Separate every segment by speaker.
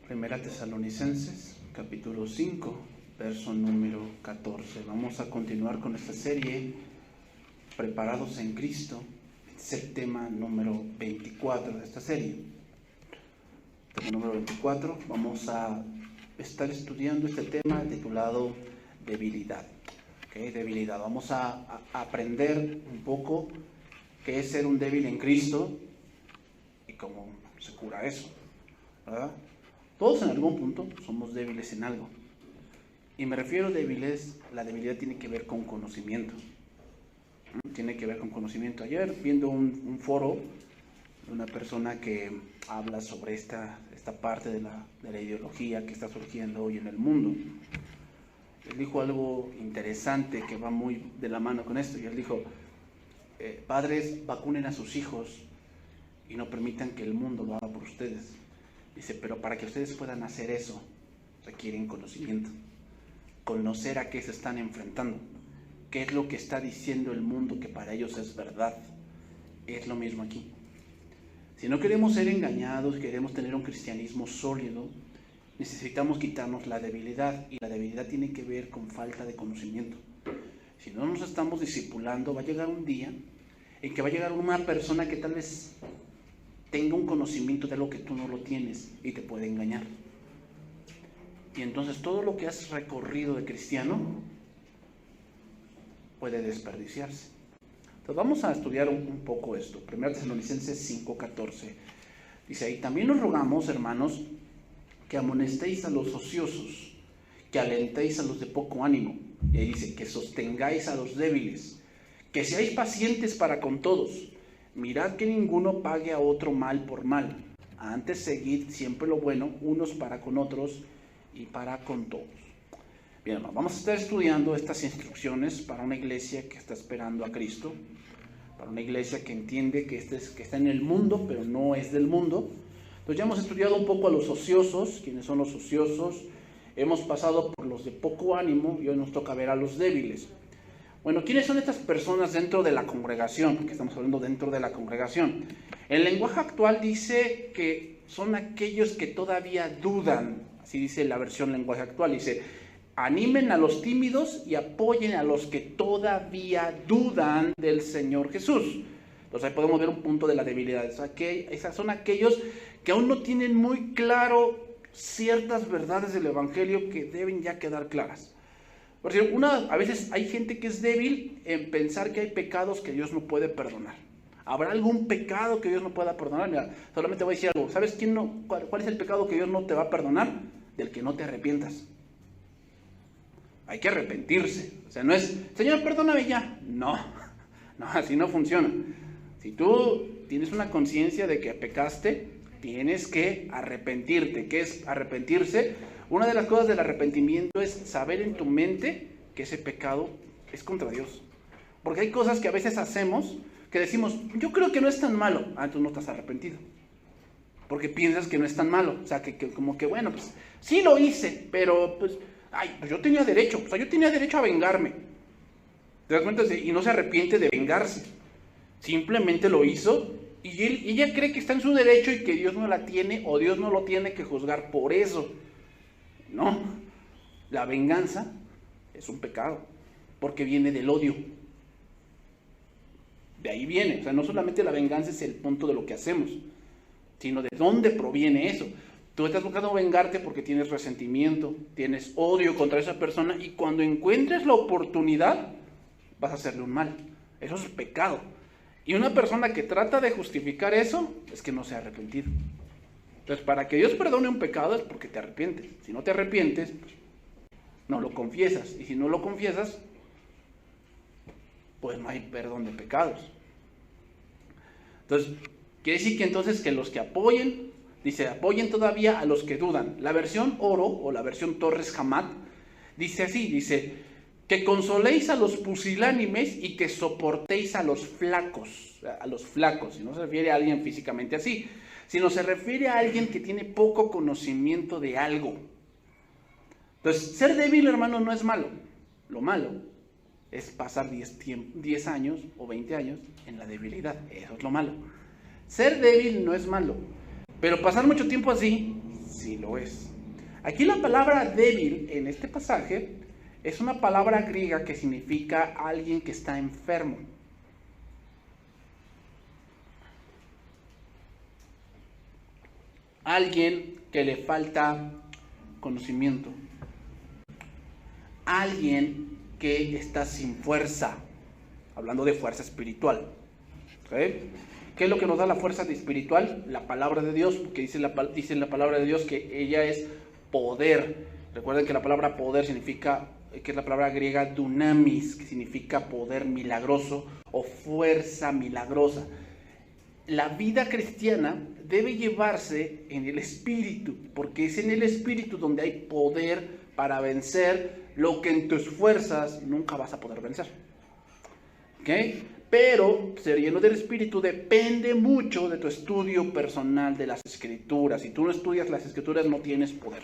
Speaker 1: Primera Tesalonicenses, capítulo 5, verso número 14. Vamos a continuar con esta serie, Preparados en Cristo. Este es el tema número 24 de esta serie. Tema número 24, vamos a estar estudiando este tema titulado Debilidad. Debilidad. Vamos a aprender un poco qué es ser un débil en Cristo y cómo se cura eso, ¿verdad? Todos en algún punto somos débiles en algo. Y me refiero a débiles, la debilidad tiene que ver con conocimiento. Tiene que ver con conocimiento. Ayer viendo un foro de una persona que habla sobre esta parte de la ideología que está surgiendo hoy en el mundo. Él dijo algo interesante que va muy de la mano con esto. Y él dijo, padres, vacunen a sus hijos y no permitan que el mundo lo haga por ustedes. Dice, pero para que ustedes puedan hacer eso, requieren conocimiento. Conocer a qué se están enfrentando. ¿Qué es lo que está diciendo el mundo que para ellos es verdad? Es lo mismo aquí. Si no queremos ser engañados, queremos tener un cristianismo sólido, necesitamos quitarnos la debilidad. Y la debilidad tiene que ver con falta de conocimiento. Si no nos estamos discipulando, va a llegar un día en que va a llegar una persona que tal vez tenga un conocimiento de lo que tú no lo tienes y te puede engañar. Y entonces todo lo que has recorrido de cristiano puede desperdiciarse. Entonces vamos a estudiar un poco esto. 1 Tesalonicenses 5:14. Dice ahí, también os rogamos, hermanos, que amonestéis a los ociosos, que alentéis a los de poco ánimo. Y ahí dice, que sostengáis a los débiles, que seáis pacientes para con todos. Mirad que ninguno pague a otro mal por mal. Antes seguid siempre lo bueno, unos para con otros y para con todos. Bien, hermano, vamos a estar estudiando estas instrucciones para una iglesia que está esperando a Cristo, para una iglesia que entiende que está en el mundo, pero no es del mundo. Entonces ya hemos estudiado un poco a los ociosos, quiénes son los ociosos. Hemos pasado por los de poco ánimo y hoy nos toca ver a los débiles. Bueno, ¿quiénes son estas personas dentro de la congregación? Porque estamos hablando dentro de la congregación. El lenguaje actual dice que son aquellos que todavía dudan. Así dice la versión lenguaje actual. Dice, animen a los tímidos y apoyen a los que todavía dudan del Señor Jesús. Entonces ahí podemos ver un punto de la debilidad. Esas son aquellos que aún no tienen muy claro ciertas verdades del Evangelio que deben ya quedar claras. Por ejemplo, a veces hay gente que es débil en pensar que hay pecados que Dios no puede perdonar. ¿Habrá algún pecado que Dios no pueda perdonar? Mira, solamente voy a decir algo. ¿Sabes cuál es el pecado que Dios no te va a perdonar? Del que no te arrepientas. Hay que arrepentirse. O sea, no es, Señor, perdóname ya. No, así no funciona. Si tú tienes una conciencia de que pecaste, tienes que arrepentirte. ¿Qué es arrepentirse? Una de las cosas del arrepentimiento es saber en tu mente que ese pecado es contra Dios. Porque hay cosas que a veces hacemos que decimos, yo creo que no es tan malo. Tú no estás arrepentido. Porque piensas que no es tan malo. O sea, que como que bueno, pues sí lo hice, pero pues yo tenía derecho. O sea, yo tenía derecho a vengarme. ¿Te das cuenta? Y no se arrepiente de vengarse. Simplemente lo hizo y ella cree que está en su derecho y que Dios no la tiene o Dios no lo tiene que juzgar por eso. No, la venganza es un pecado, porque viene del odio. De ahí viene, o sea, no solamente la venganza es el punto de lo que hacemos, sino de dónde proviene eso. Tú estás buscando vengarte porque tienes resentimiento, tienes odio contra esa persona y cuando encuentres la oportunidad vas a hacerle un mal. Eso es pecado. Y una persona que trata de justificar eso es que no se ha arrepentido. Entonces, para que Dios perdone un pecado es porque te arrepientes. Si no te arrepientes, pues, no lo confiesas. Y si no lo confiesas, pues no hay perdón de pecados. Entonces, quiere decir que entonces que los que apoyen, dice, apoyen todavía a los que dudan. La versión Oro o la versión Torres Hamat dice así, dice, que consoléis a los pusilánimes y que soportéis a los flacos. Y no se refiere a alguien físicamente así, sino se refiere a alguien que tiene poco conocimiento de algo. Entonces, ser débil, hermano, no es malo. Lo malo es pasar 10 años o 20 años en la debilidad. Eso es lo malo. Ser débil no es malo, pero pasar mucho tiempo así, sí sí lo es. Aquí la palabra débil en este pasaje es una palabra griega que significa alguien que está enfermo. Alguien que le falta conocimiento. Alguien que está sin fuerza. Hablando de fuerza espiritual. ¿Okay? ¿Qué es lo que nos da la fuerza espiritual? La palabra de Dios, porque dice la palabra de Dios que ella es poder. Recuerden que la palabra poder significa, que es la palabra griega dunamis, que significa poder milagroso o fuerza milagrosa. La vida cristiana debe llevarse en el Espíritu, porque es en el Espíritu donde hay poder para vencer lo que en tus fuerzas nunca vas a poder vencer. ¿Ok? Pero ser lleno del Espíritu depende mucho de tu estudio personal de las Escrituras. Si tú no estudias las Escrituras, no tienes poder.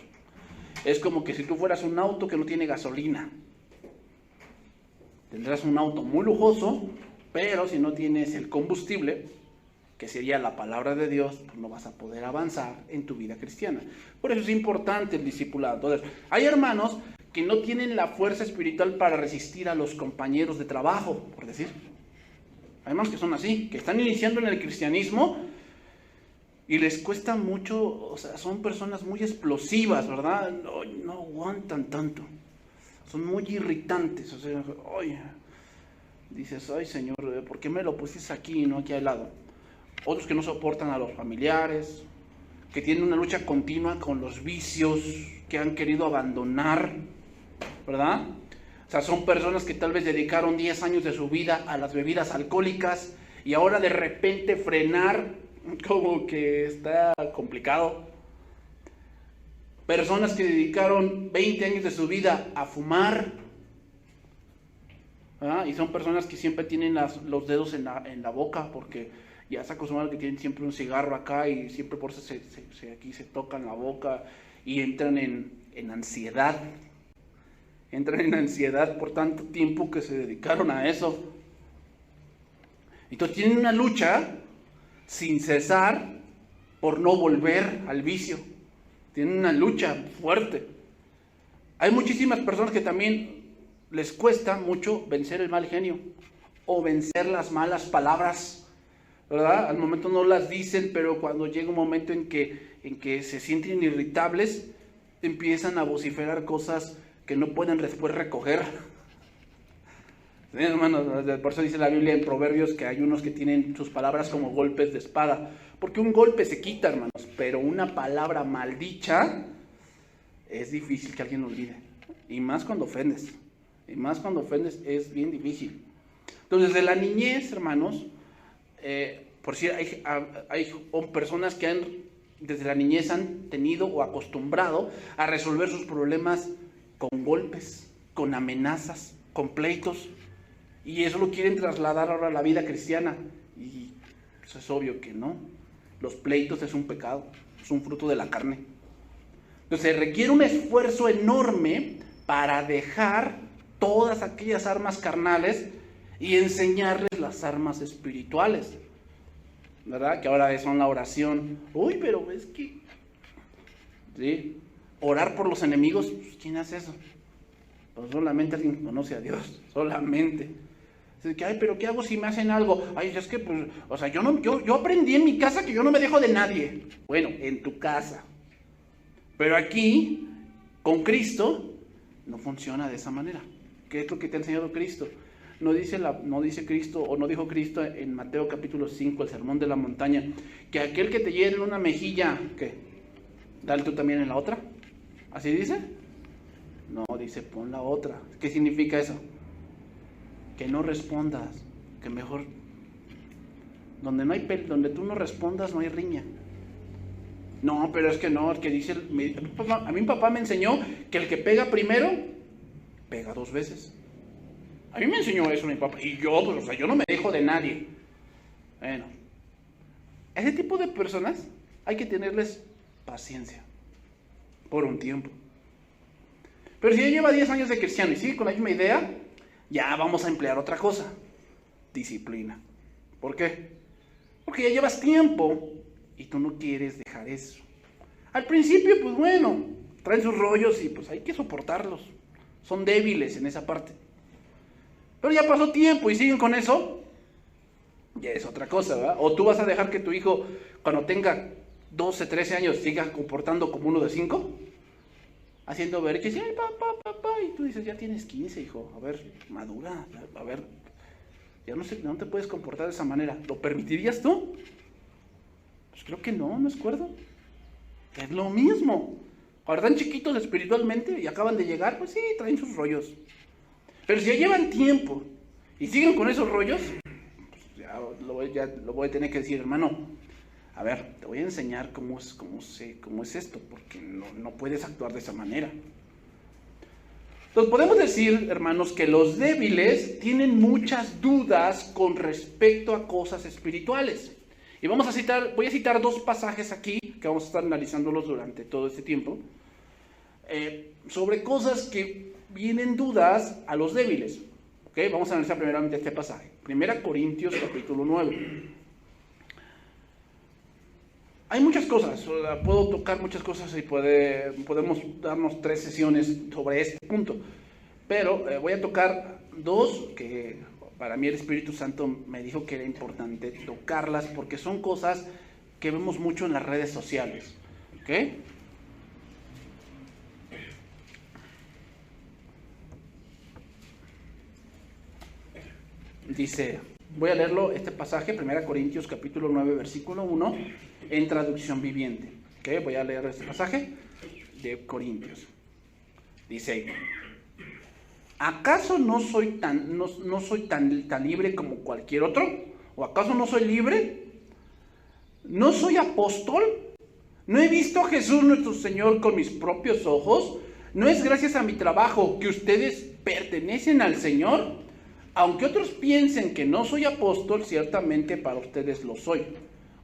Speaker 1: Es como que si tú fueras un auto que no tiene gasolina. Tendrás un auto muy lujoso, pero si no tienes el combustible, que sería la palabra de Dios, pues no vas a poder avanzar en tu vida cristiana. Por eso es importante el discipulado. Entonces, hay hermanos que no tienen la fuerza espiritual para resistir a los compañeros de trabajo, por decir. Hay hermanos que son así, que están iniciando en el cristianismo y les cuesta mucho, o sea, son personas muy explosivas, ¿verdad? No aguantan tanto. Son muy irritantes, o sea, oye, dices, ay Señor, ¿por qué me lo pusiste aquí y no aquí al lado? Otros que no soportan a los familiares, que tienen una lucha continua con los vicios, que han querido abandonar, ¿verdad? O sea, son personas que tal vez dedicaron 10 años de su vida a las bebidas alcohólicas y ahora de repente frenar como que está complicado. Personas que dedicaron 20 años de su vida a fumar, ¿verdad? Y son personas que siempre tienen los dedos en la boca porque ya se acostumbran que tienen siempre un cigarro acá y siempre por eso aquí se tocan la boca y entran en ansiedad. Entran en ansiedad por tanto tiempo que se dedicaron a eso. Entonces tienen una lucha sin cesar por no volver al vicio. Tienen una lucha fuerte. Hay muchísimas personas que también les cuesta mucho vencer el mal genio o vencer las malas palabras, ¿verdad? Al momento no las dicen, pero cuando llega un momento en que se sienten irritables, empiezan a vociferar cosas que no pueden después recoger. ¿Sí, hermanos? Por eso dice la Biblia en Proverbios que hay unos que tienen sus palabras como golpes de espada. Porque un golpe se quita, hermanos, pero una palabra maldicha es difícil que alguien lo olvide. Y más cuando ofendes. Y más cuando ofendes es bien difícil. Entonces, desde la niñez, hermanos, por si hay personas que desde la niñez han tenido o acostumbrado a resolver sus problemas con golpes, con amenazas, con pleitos, y eso lo quieren trasladar ahora a la vida cristiana, y eso es obvio que no. Los pleitos es un pecado, es un fruto de la carne. Entonces requiere un esfuerzo enorme para dejar todas aquellas armas carnales y enseñarles las armas espirituales, ¿verdad? Que ahora son la oración. Uy, pero es que, ¿sí? Orar por los enemigos, pues, ¿quién hace eso? Pues solamente alguien que conoce a Dios, solamente. Es que, ay, pero ¿qué hago si me hacen algo? Ay, es que, pues, o sea, yo aprendí en mi casa que yo no me dejo de nadie. Bueno, en tu casa. Pero aquí, con Cristo, no funciona de esa manera. ¿Qué es lo que te ha enseñado Cristo? No dice Cristo, o no dijo Cristo en Mateo capítulo 5, el sermón de la montaña, que aquel que te hiere en una mejilla, ¿qué? Dale tú también en la otra. ¿Así dice? No, dice pon la otra. ¿Qué significa eso? Que no respondas, que mejor donde tú no respondas no hay riña. No, pero es que no, el que dice a mí mi papá me enseñó que el que pega primero pega 2 veces. A mí me enseñó eso mi papá y yo, pues, o sea, yo no me dejo de nadie. Bueno, ese tipo de personas hay que tenerles paciencia por un tiempo. Pero si ya lleva 10 años de cristiano y sigue con la misma idea, ya vamos a emplear otra cosa: disciplina. ¿Por qué? Porque ya llevas tiempo y tú no quieres dejar eso. Al principio, pues bueno, traen sus rollos y pues hay que soportarlos. Son débiles en esa parte. Pero ya pasó tiempo y siguen con eso, ya es otra cosa, ¿verdad? O tú vas a dejar que tu hijo, cuando tenga 12, 13 años, siga comportando como uno de 5, haciendo ver que sí, ay, papá, y tú dices, ya tienes 15, hijo, a ver, madura, a ver, ya no te puedes comportar de esa manera. ¿Lo permitirías tú? Pues creo que no es cuerdo. Es lo mismo. Ahora están chiquitos espiritualmente y acaban de llegar, pues sí, traen sus rollos. Pero si ya llevan tiempo y siguen con esos rollos, pues ya lo voy a tener que decir, hermano, a ver, te voy a enseñar cómo es esto, porque no puedes actuar de esa manera. Entonces podemos decir, hermanos, que los débiles tienen muchas dudas con respecto a cosas espirituales. Y voy a citar 2 pasajes aquí, que vamos a estar analizándolos durante todo este tiempo, sobre cosas que vienen dudas a los débiles. ¿Okay? Vamos a analizar primeramente este pasaje. 1 Corintios capítulo 9. Hay muchas cosas, puedo tocar muchas cosas y podemos darnos 3 sesiones sobre este punto. Pero voy a tocar 2 que para mí el Espíritu Santo me dijo que era importante tocarlas porque son cosas que vemos mucho en las redes sociales. ¿Ok? Dice, voy a leerlo, este pasaje, 1 Corintios capítulo 9, versículo 1, en traducción viviente. ¿Okay? Voy a leer este pasaje de Corintios. Dice, ¿acaso no soy tan libre como cualquier otro? ¿O acaso no soy libre? ¿No soy apóstol? ¿No he visto a Jesús nuestro Señor con mis propios ojos? ¿No es gracias a mi trabajo que ustedes pertenecen al Señor? Aunque otros piensen que no soy apóstol, ciertamente para ustedes lo soy.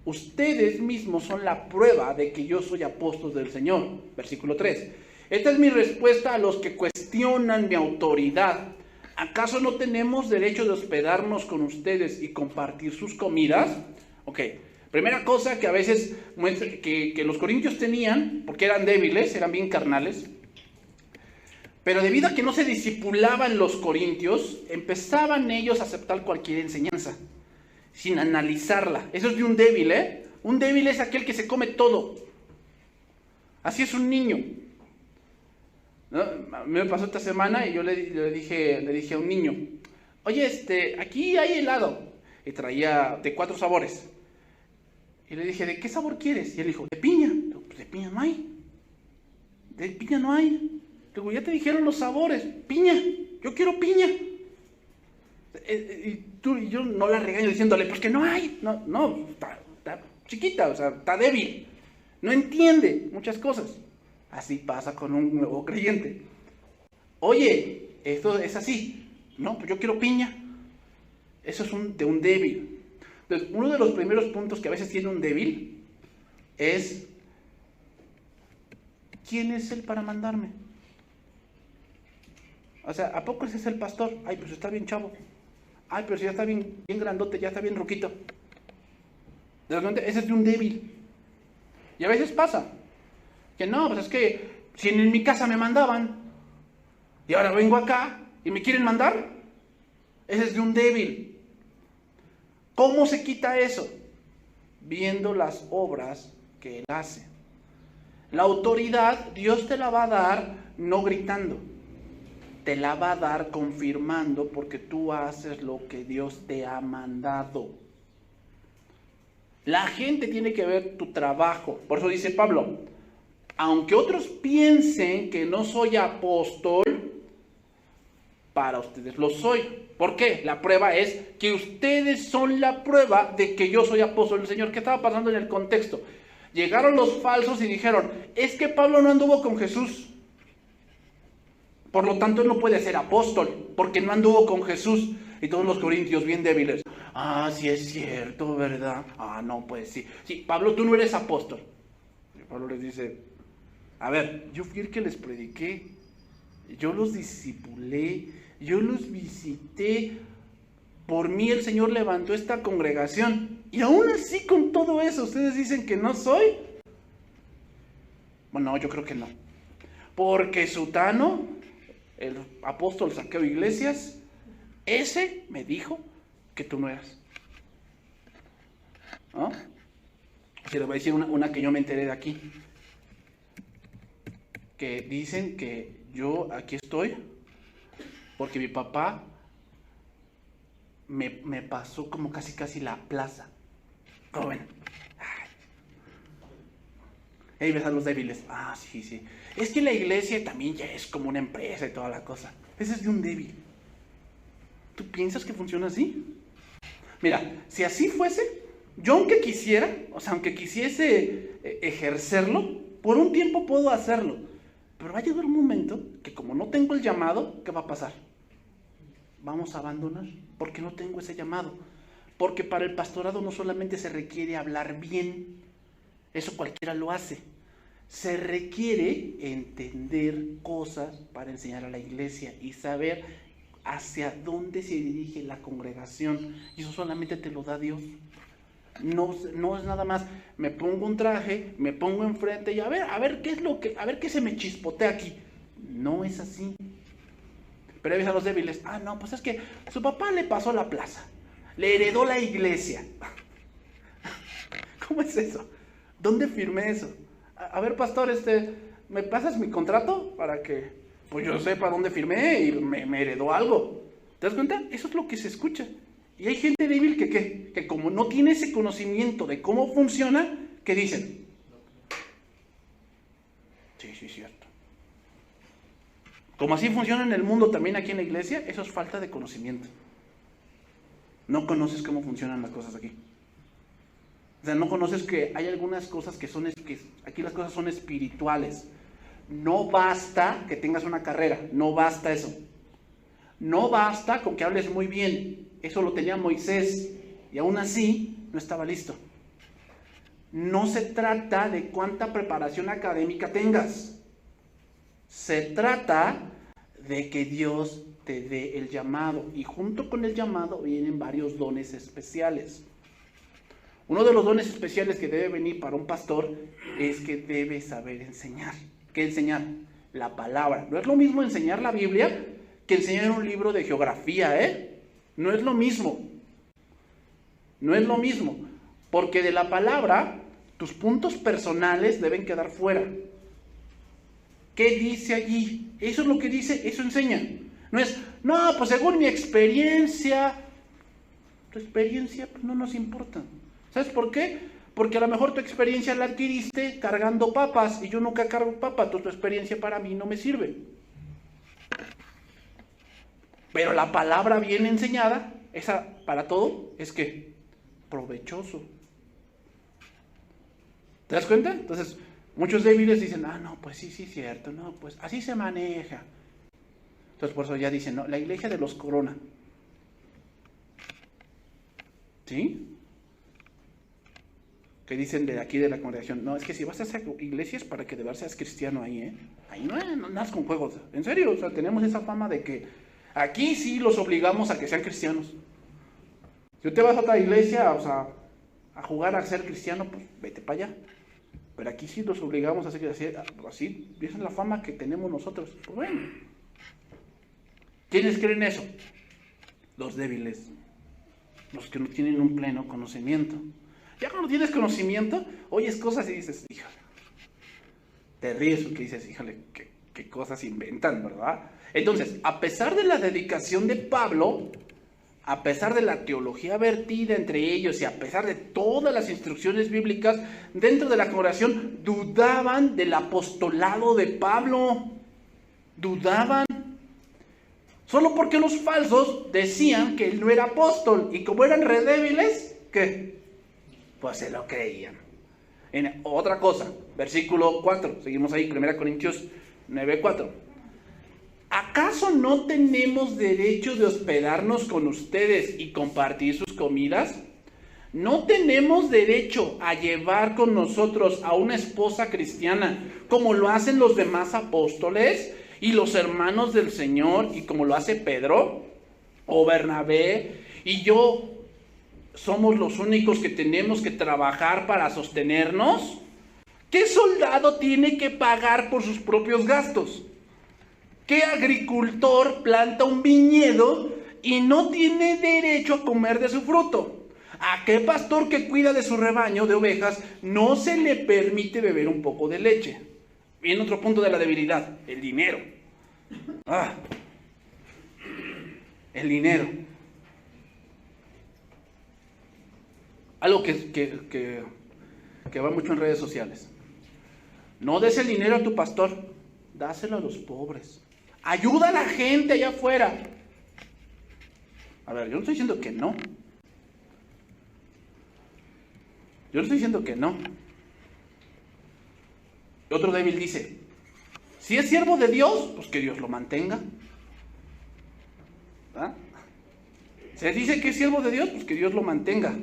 Speaker 1: Ustedes mismos son la prueba de que yo soy apóstol del Señor. Versículo 3. Esta es mi respuesta a los que cuestionan mi autoridad. ¿Acaso no tenemos derecho de hospedarnos con ustedes y compartir sus comidas? Ok, primera cosa que a veces que los corintios tenían, porque eran débiles, eran bien carnales, pero debido a que no se discipulaban los corintios, empezaban ellos a aceptar cualquier enseñanza, sin analizarla. Eso es de un débil, ¿eh? Un débil es aquel que se come todo. Así es un niño. ¿No? A mí me pasó esta semana y yo le dije a un niño, oye, aquí hay helado. Y traía de 4 sabores. Y le dije, ¿de qué sabor quieres? Y él dijo, de piña. Pues de piña no hay. De piña no hay. Digo, ya te dijeron los sabores, piña, yo quiero piña. Y yo no la regaño diciéndole, pues que no hay, no, está chiquita, o sea, está débil, no entiende muchas cosas. Así pasa con un nuevo creyente. Oye, esto es así, no, pues yo quiero piña. Eso es de un débil. Entonces, uno de los primeros puntos que a veces tiene un débil es, ¿quién es él para mandarme? O sea, ¿a poco ese es el pastor? Ay, pues está bien chavo. Ay, pero si ya está bien grandote, ya está bien ruquito. De repente, ese es de un débil. Y a veces pasa. Que no, pues es que si en mi casa me mandaban, y ahora vengo acá, y me quieren mandar, ese es de un débil. ¿Cómo se quita eso? Viendo las obras que él hace. La autoridad, Dios te la va a dar no gritando. Te la va a dar confirmando porque tú haces lo que Dios te ha mandado. La gente tiene que ver tu trabajo. Por eso dice Pablo, aunque otros piensen que no soy apóstol, para ustedes lo soy. ¿Por qué? La prueba es que ustedes son la prueba de que yo soy apóstol del Señor. ¿Qué estaba pasando en el contexto? Llegaron los falsos y dijeron, es que Pablo no anduvo con Jesús. Por lo tanto, él no puede ser apóstol, porque no anduvo con Jesús. Y todos los corintios bien débiles. Ah, sí es cierto, ¿verdad? Ah, no, pues sí. Sí, Pablo, tú no eres apóstol. Y Pablo les dice, a ver, yo fui el que les prediqué. Yo los discipulé. Yo los visité. Por mí el Señor levantó esta congregación. Y aún así, con todo eso, ustedes dicen que no soy. Bueno, yo creo que no. Porque Sutano, el apóstol Zaqueo Iglesias, ese me dijo que tú no eras. ¿No? Se les voy a decir una que yo me enteré de aquí. Que dicen que yo aquí estoy porque mi papá me pasó como casi la plaza. ¿Cómo ven? Ahí ves a los débiles. Ah, sí. Es que la iglesia también ya es como una empresa y toda la cosa. Ese es de un débil. ¿Tú piensas que funciona así? Mira, si así fuese, yo aunque quisiera, aunque quisiese ejercerlo, por un tiempo puedo hacerlo. Pero va a llegar un momento que como no tengo el llamado, ¿qué va a pasar? Vamos a abandonar, porque no tengo ese llamado. Porque para el pastorado no solamente se requiere hablar bien, eso cualquiera lo hace. Se requiere entender cosas para enseñar a la iglesia y saber hacia dónde se dirige la congregación. Y eso solamente te lo da Dios. No es nada más, me pongo un traje, me pongo enfrente y a ver qué se me chispotea aquí. No es así. Pero ahí ves a los débiles. No, pues es que su papá le pasó la plaza, le heredó la iglesia. ¿Cómo es eso? ¿Dónde firmé eso? A ver, pastor, ¿me pasas mi contrato para que pues yo sepa dónde firmé y me heredó algo? ¿Te das cuenta? Eso es lo que se escucha. Y hay gente débil que como no tiene ese conocimiento de cómo funciona, ¿qué dicen? Sí, cierto. Como así funciona en el mundo también aquí en la iglesia, eso es falta de conocimiento. No conoces cómo funcionan las cosas aquí. O sea, no conoces que hay algunas cosas que aquí las cosas son espirituales. No basta que tengas una carrera, no basta eso. No basta con que hables muy bien. Eso lo tenía Moisés y aún así no estaba listo. No se trata de cuánta preparación académica tengas. Se trata de que Dios te dé el llamado. Y junto con el llamado vienen varios dones especiales. Uno de los dones especiales que debe venir para un pastor es que debe saber enseñar. ¿Qué enseñar? La palabra. No es lo mismo enseñar la Biblia que enseñar un libro de geografía, ¿eh? No es lo mismo. No es lo mismo. Porque de la palabra, tus puntos personales deben quedar fuera. ¿Qué dice allí? Eso es lo que dice, eso enseña. No, pues según mi experiencia. Tu experiencia pues, no nos importa. ¿Sabes por qué? Porque a lo mejor tu experiencia la adquiriste cargando papas y yo nunca cargo papas, tu experiencia para mí no me sirve. Pero la palabra bien enseñada, esa para todo, es que provechoso. ¿Te das cuenta? Entonces, muchos débiles dicen, no, pues sí, cierto, no, pues así se maneja. Entonces por eso ya dicen, no, la iglesia de los Corona. ¿Sí? Que dicen de aquí de la congregación, no, es que si vas a esa iglesia es para que de verdad seas cristiano ahí, ¿eh? Ahí no andas con juegos, en serio, tenemos esa fama de que aquí sí los obligamos a que sean cristianos. Si tú te vas a otra iglesia, a jugar a ser cristiano, pues vete para allá. Pero aquí sí los obligamos a hacer así, esa es la fama que tenemos nosotros. Pues bueno. ¿Quiénes creen eso? Los débiles, los que no tienen un pleno conocimiento. Ya cuando tienes conocimiento, oyes cosas y dices, híjole, te ríes porque dices, híjole, qué cosas inventan, ¿verdad? Entonces, a pesar de la dedicación de Pablo, a pesar de la teología vertida entre ellos y a pesar de todas las instrucciones bíblicas, dentro de la congregación dudaban del apostolado de Pablo. Dudaban. Solo porque los falsos decían que él no era apóstol y como eran re débiles, ¿qué? Pues se lo creían. Otra cosa, versículo 4, seguimos ahí, 1 Corintios 9:4. ¿Acaso no tenemos derecho de hospedarnos con ustedes y compartir sus comidas? ¿No tenemos derecho a llevar con nosotros a una esposa cristiana como lo hacen los demás apóstoles y los hermanos del Señor y como lo hace Pedro o Bernabé y yo? ¿Somos los únicos que tenemos que trabajar para sostenernos? ¿Qué soldado tiene que pagar por sus propios gastos? ¿Qué agricultor planta un viñedo y no tiene derecho a comer de su fruto? ¿A qué pastor que cuida de su rebaño de ovejas no se le permite beber un poco de leche? Viene otro punto de la debilidad, el dinero. El dinero. Algo que va mucho en redes sociales. No des el dinero a tu pastor, dáselo a los pobres. Ayuda a la gente allá afuera. A ver, yo no estoy diciendo que no. Yo no estoy diciendo que no. Otro débil dice, si es siervo de Dios, pues que Dios lo mantenga. ¿Ah? Se dice que es siervo de Dios, pues que Dios lo mantenga.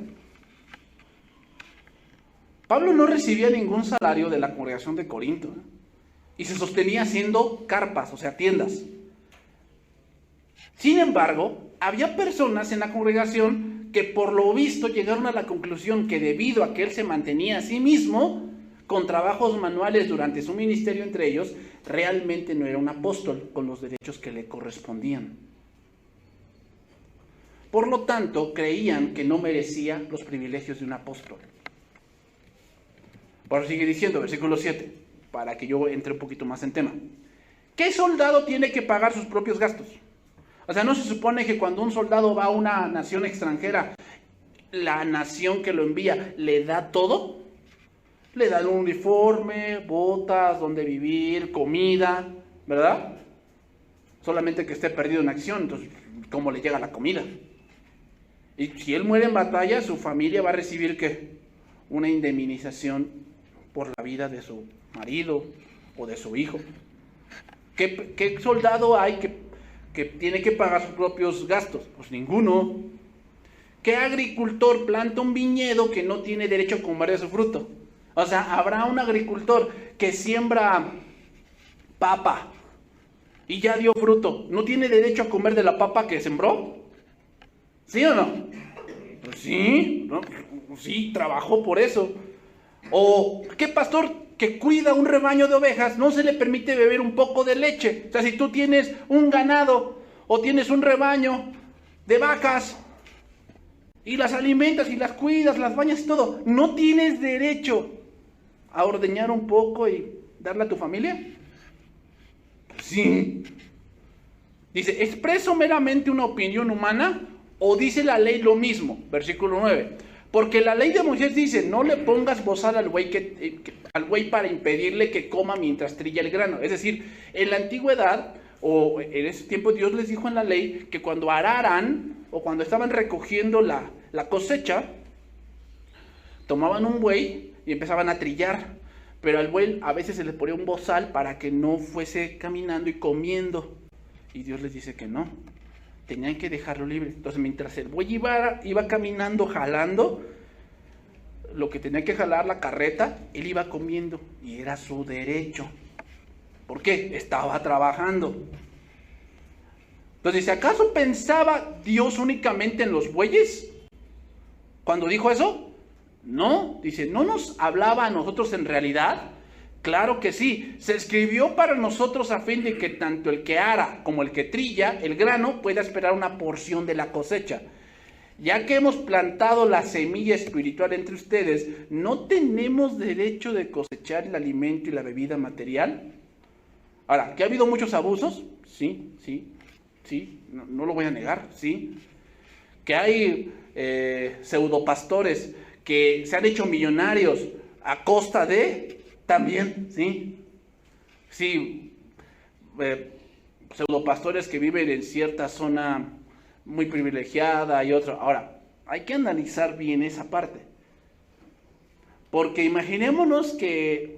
Speaker 1: Pablo no recibía ningún salario de la congregación de Corinto, y se sostenía haciendo carpas, o sea, tiendas. Sin embargo, había personas en la congregación que por lo visto llegaron a la conclusión que debido a que él se mantenía a sí mismo con trabajos manuales durante su ministerio entre ellos, realmente no era un apóstol con los derechos que le correspondían. Por lo tanto, creían que no merecía los privilegios de un apóstol. Por eso sigue diciendo, versículo 7, para que yo entre un poquito más en tema. ¿Qué soldado tiene que pagar sus propios gastos? O sea, ¿no se supone que cuando un soldado va a una nación extranjera, la nación que lo envía le da todo? Le da un uniforme, botas, donde vivir, comida, ¿verdad? Solamente que esté perdido en acción, entonces, ¿cómo le llega la comida? Y si él muere en batalla, su familia va a recibir, ¿qué? Una indemnización por la vida de su marido o de su hijo. ¿Qué soldado hay que tiene que pagar sus propios gastos? Pues ninguno. ¿Qué agricultor planta un viñedo que no tiene derecho a comer de su fruto? O sea, habrá un agricultor que siembra papa y ya dio fruto, ¿no tiene derecho a comer de la papa que sembró? ¿Sí o no? Pues sí, ¿no? Sí, trabajó por eso. ¿O qué pastor que cuida un rebaño de ovejas no se le permite beber un poco de leche? O sea, si tú tienes un ganado o tienes un rebaño de vacas y las alimentas y las cuidas, las bañas y todo, ¿no tienes derecho a ordeñar un poco y darle a tu familia? Sí. Dice, ¿expreso meramente una opinión humana o dice la ley lo mismo? Versículo 9. Porque la ley de Moisés dice, no le pongas bozal al buey para impedirle que coma mientras trilla el grano. Es decir, en la antigüedad, o en ese tiempo Dios les dijo en la ley que cuando araran, o cuando estaban recogiendo la cosecha, tomaban un buey y empezaban a trillar. Pero al buey a veces se le ponía un bozal para que no fuese caminando y comiendo. Y Dios les dice que no. Tenían que dejarlo libre. Entonces, mientras el buey iba caminando, jalando, lo que tenía que jalar la carreta, él iba comiendo. Y era su derecho. ¿Por qué? Estaba trabajando. Entonces, ¿acaso pensaba Dios únicamente en los bueyes? Cuando dijo eso, no. Dice, ¿no nos hablaba a nosotros en realidad? Claro que sí, se escribió para nosotros a fin de que tanto el que ara como el que trilla el grano pueda esperar una porción de la cosecha. Ya que hemos plantado la semilla espiritual entre ustedes, ¿no tenemos derecho de cosechar el alimento y la bebida material? Ahora, ¿que ha habido muchos abusos? Sí, no lo voy a negar, sí. Que hay pseudopastores que se han hecho millonarios a costa de... También, sí. Pseudopastores que viven en cierta zona muy privilegiada y otra. Ahora, hay que analizar bien esa parte. Porque imaginémonos que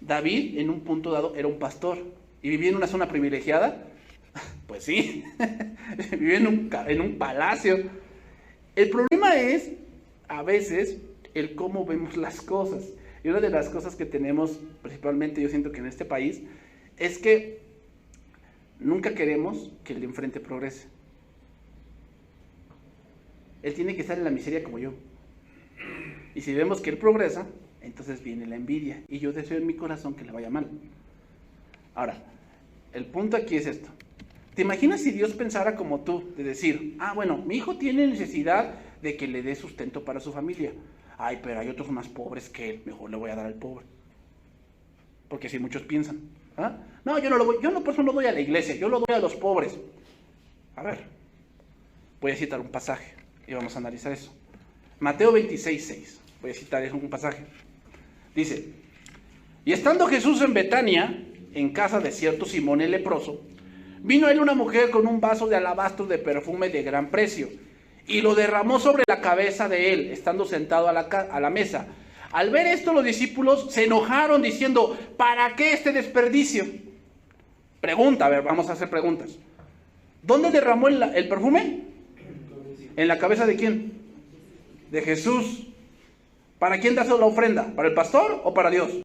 Speaker 1: David, en un punto dado, era un pastor y vivía en una zona privilegiada. Pues sí, vivía en un palacio. El problema es, a veces, el cómo vemos las cosas. Y una de las cosas que tenemos, principalmente yo siento que en este país, es que nunca queremos que el de enfrente progrese. Él tiene que estar en la miseria como yo. Y si vemos que él progresa, entonces viene la envidia. Y yo deseo en mi corazón que le vaya mal. Ahora, el punto aquí es esto. ¿Te imaginas si Dios pensara como tú? De decir, bueno, mi hijo tiene necesidad de que le dé sustento para su familia. Ay, pero hay otros más pobres que él, mejor le voy a dar al pobre. Porque así muchos piensan. No, yo por eso no doy a la iglesia, yo lo doy a los pobres. A ver, voy a citar un pasaje y vamos a analizar eso. Mateo 26:6, voy a citar un pasaje. Dice, y estando Jesús en Betania, en casa de cierto Simón el leproso, vino a él una mujer con un vaso de alabastro de perfume de gran precio, y lo derramó sobre la cabeza de él, estando sentado a la mesa. Al ver esto, los discípulos se enojaron diciendo, ¿para qué este desperdicio? Pregunta, a ver, vamos a hacer preguntas. ¿Dónde derramó el perfume? ¿En la cabeza de quién? De Jesús. ¿Para quién da la ofrenda? ¿Para el pastor o para Dios?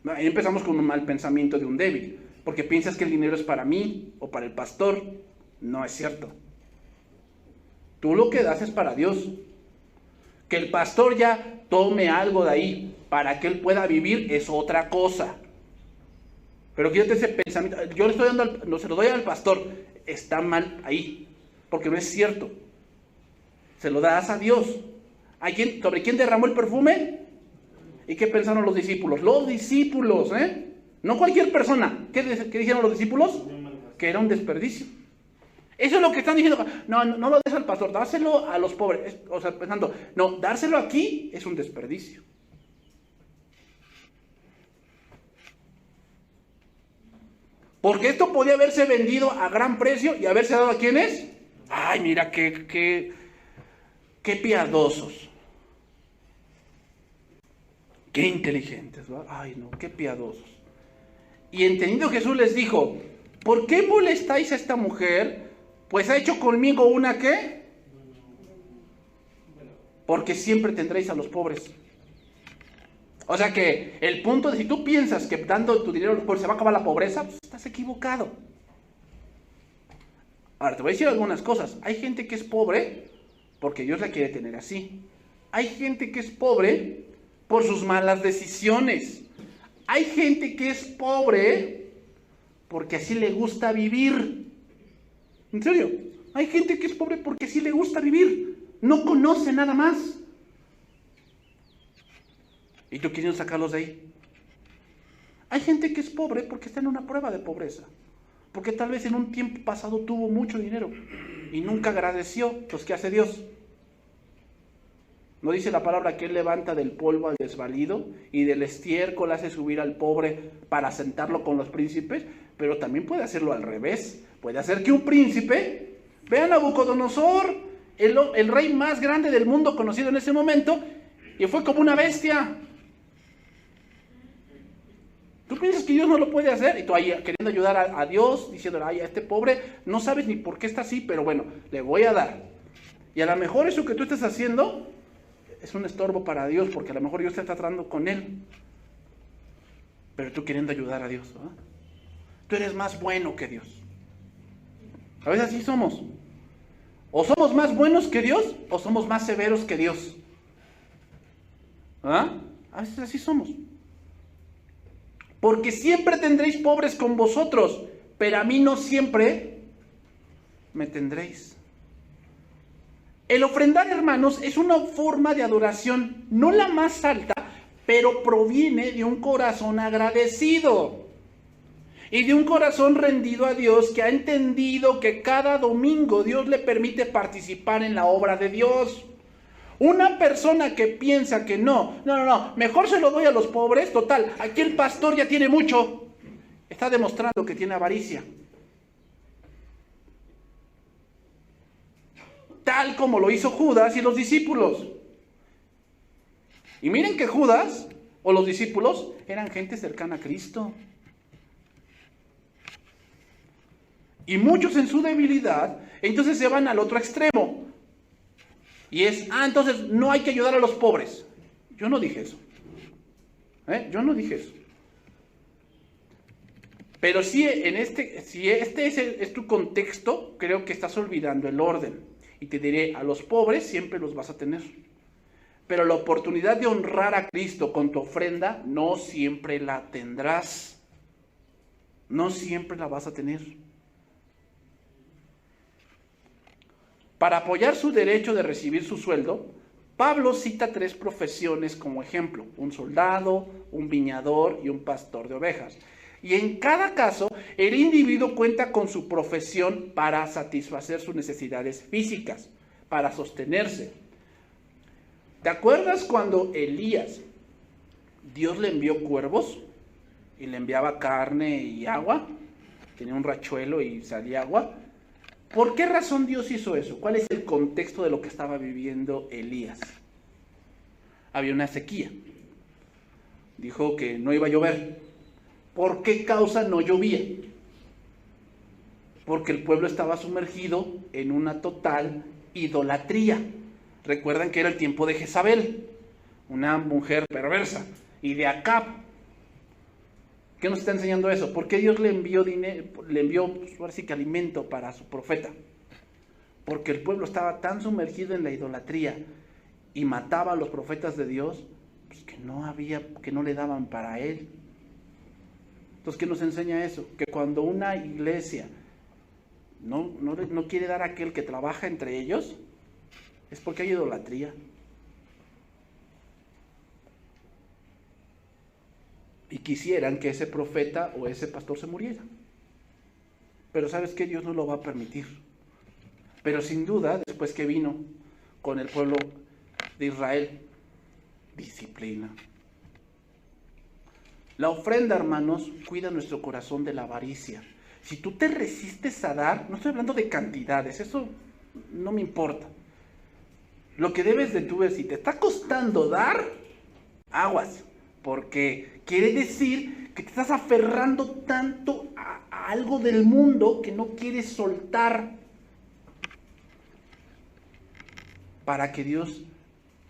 Speaker 1: Ahí empezamos con un mal pensamiento de un débil, porque piensas que el dinero es para mí o para el pastor. No es cierto. Tú lo que das es para Dios. Que el pastor ya tome algo de ahí para que él pueda vivir es otra cosa. Pero quítate ese pensamiento. Yo le estoy dando, no se lo doy al pastor. Está mal ahí, porque no es cierto. Se lo das a Dios. ¿Sobre quién derramó el perfume? ¿Y qué pensaron los discípulos? Los discípulos, no cualquier persona. ¿Qué dijeron los discípulos? Que era un desperdicio. Eso es lo que están diciendo. No lo des al pastor, dáselo a los pobres. O sea, pensando, no, dárselo aquí es un desperdicio. Porque esto podía haberse vendido a gran precio y haberse dado a ¿quiénes? Ay, mira, qué piadosos. Qué inteligentes, ¿verdad? Ay, no, qué piadosos. Y entendiendo Jesús les dijo, ¿por qué molestáis a esta mujer? Pues ha hecho conmigo una ¿qué? Porque siempre tendréis a los pobres. O sea que el punto de si tú piensas que dando tu dinero a los pobres se va a acabar la pobreza, pues estás equivocado. Ahora te voy a decir algunas cosas. Hay gente que es pobre porque Dios la quiere tener así. Hay gente que es pobre por sus malas decisiones. Hay gente que es pobre porque así le gusta vivir. ¿En serio? Hay gente que es pobre porque así le gusta vivir. No conoce nada más. Y tú quieres sacarlos de ahí. Hay gente que es pobre porque está en una prueba de pobreza. Porque tal vez en un tiempo pasado tuvo mucho dinero y nunca agradeció. Entonces, ¿qué hace Dios? ¿No dice la palabra que Él levanta del polvo al desvalido y del estiércol hace subir al pobre para sentarlo con los príncipes? Pero también puede hacerlo al revés. Puede hacer que un príncipe, vean a Nabucodonosor, el rey más grande del mundo conocido en ese momento, y fue como una bestia. ¿Tú piensas que Dios no lo puede hacer? Y tú ahí queriendo ayudar a Dios, diciéndole, ay, a este pobre, no sabes ni por qué está así, pero bueno, le voy a dar. Y a lo mejor eso que tú estás haciendo es un estorbo para Dios, porque a lo mejor Dios te está tratando con él. Pero tú queriendo ayudar a Dios, ¿verdad? Tú eres más bueno que Dios. A veces así somos. O somos más buenos que Dios, o somos más severos que Dios. ¿Ah? A veces así somos. Porque siempre tendréis pobres con vosotros, pero a mí no siempre me tendréis. El ofrendar, hermanos, es una forma de adoración, no la más alta, pero proviene de un corazón agradecido y de un corazón rendido a Dios que ha entendido que cada domingo Dios le permite participar en la obra de Dios. Una persona que piensa que no, mejor se lo doy a los pobres, total, aquí el pastor ya tiene mucho, está demostrando que tiene avaricia. Tal como lo hizo Judas y los discípulos. Y miren que Judas o los discípulos eran gente cercana a Cristo. Y muchos en su debilidad, entonces se van al otro extremo. Y es, entonces no hay que ayudar a los pobres. Yo no dije eso. Yo no dije eso. Pero si este es tu contexto, creo que estás olvidando el orden. Y te diré, a los pobres siempre los vas a tener. Pero la oportunidad de honrar a Cristo con tu ofrenda no siempre la tendrás. No siempre la vas a tener. Para apoyar su derecho de recibir su sueldo, Pablo cita 3 profesiones como ejemplo: un soldado, un viñador y un pastor de ovejas. Y en cada caso, el individuo cuenta con su profesión para satisfacer sus necesidades físicas, para sostenerse. ¿Te acuerdas cuando Elías, Dios le envió cuervos y le enviaba carne y agua? Tenía un rachuelo y salía agua. ¿Por qué razón Dios hizo eso? ¿Cuál es el contexto de lo que estaba viviendo Elías? Había una sequía. Dijo que no iba a llover. ¿Por qué causa no llovía? Porque el pueblo estaba sumergido en una total idolatría. Recuerdan que era el tiempo de Jezabel, una mujer perversa, y de Acab. ¿Qué nos está enseñando eso? ¿Por qué Dios le envió dinero, le envió ahora sí que alimento para su profeta? Porque el pueblo estaba tan sumergido en la idolatría y mataba a los profetas de Dios, pues que no le daban para él. Entonces, ¿qué nos enseña eso? Que cuando una iglesia no quiere dar a aquel que trabaja entre ellos, es porque hay idolatría. Y quisieran que ese profeta o ese pastor se muriera. Pero ¿sabes qué? Dios no lo va a permitir. Pero sin duda, después que vino con el pueblo de Israel, disciplina. La ofrenda, hermanos, cuida nuestro corazón de la avaricia. Si tú te resistes a dar, no estoy hablando de cantidades, eso no me importa. Lo que debes de tú ver, si te está costando dar, aguas, porque quiere decir que te estás aferrando tanto a algo del mundo que no quieres soltar, para que Dios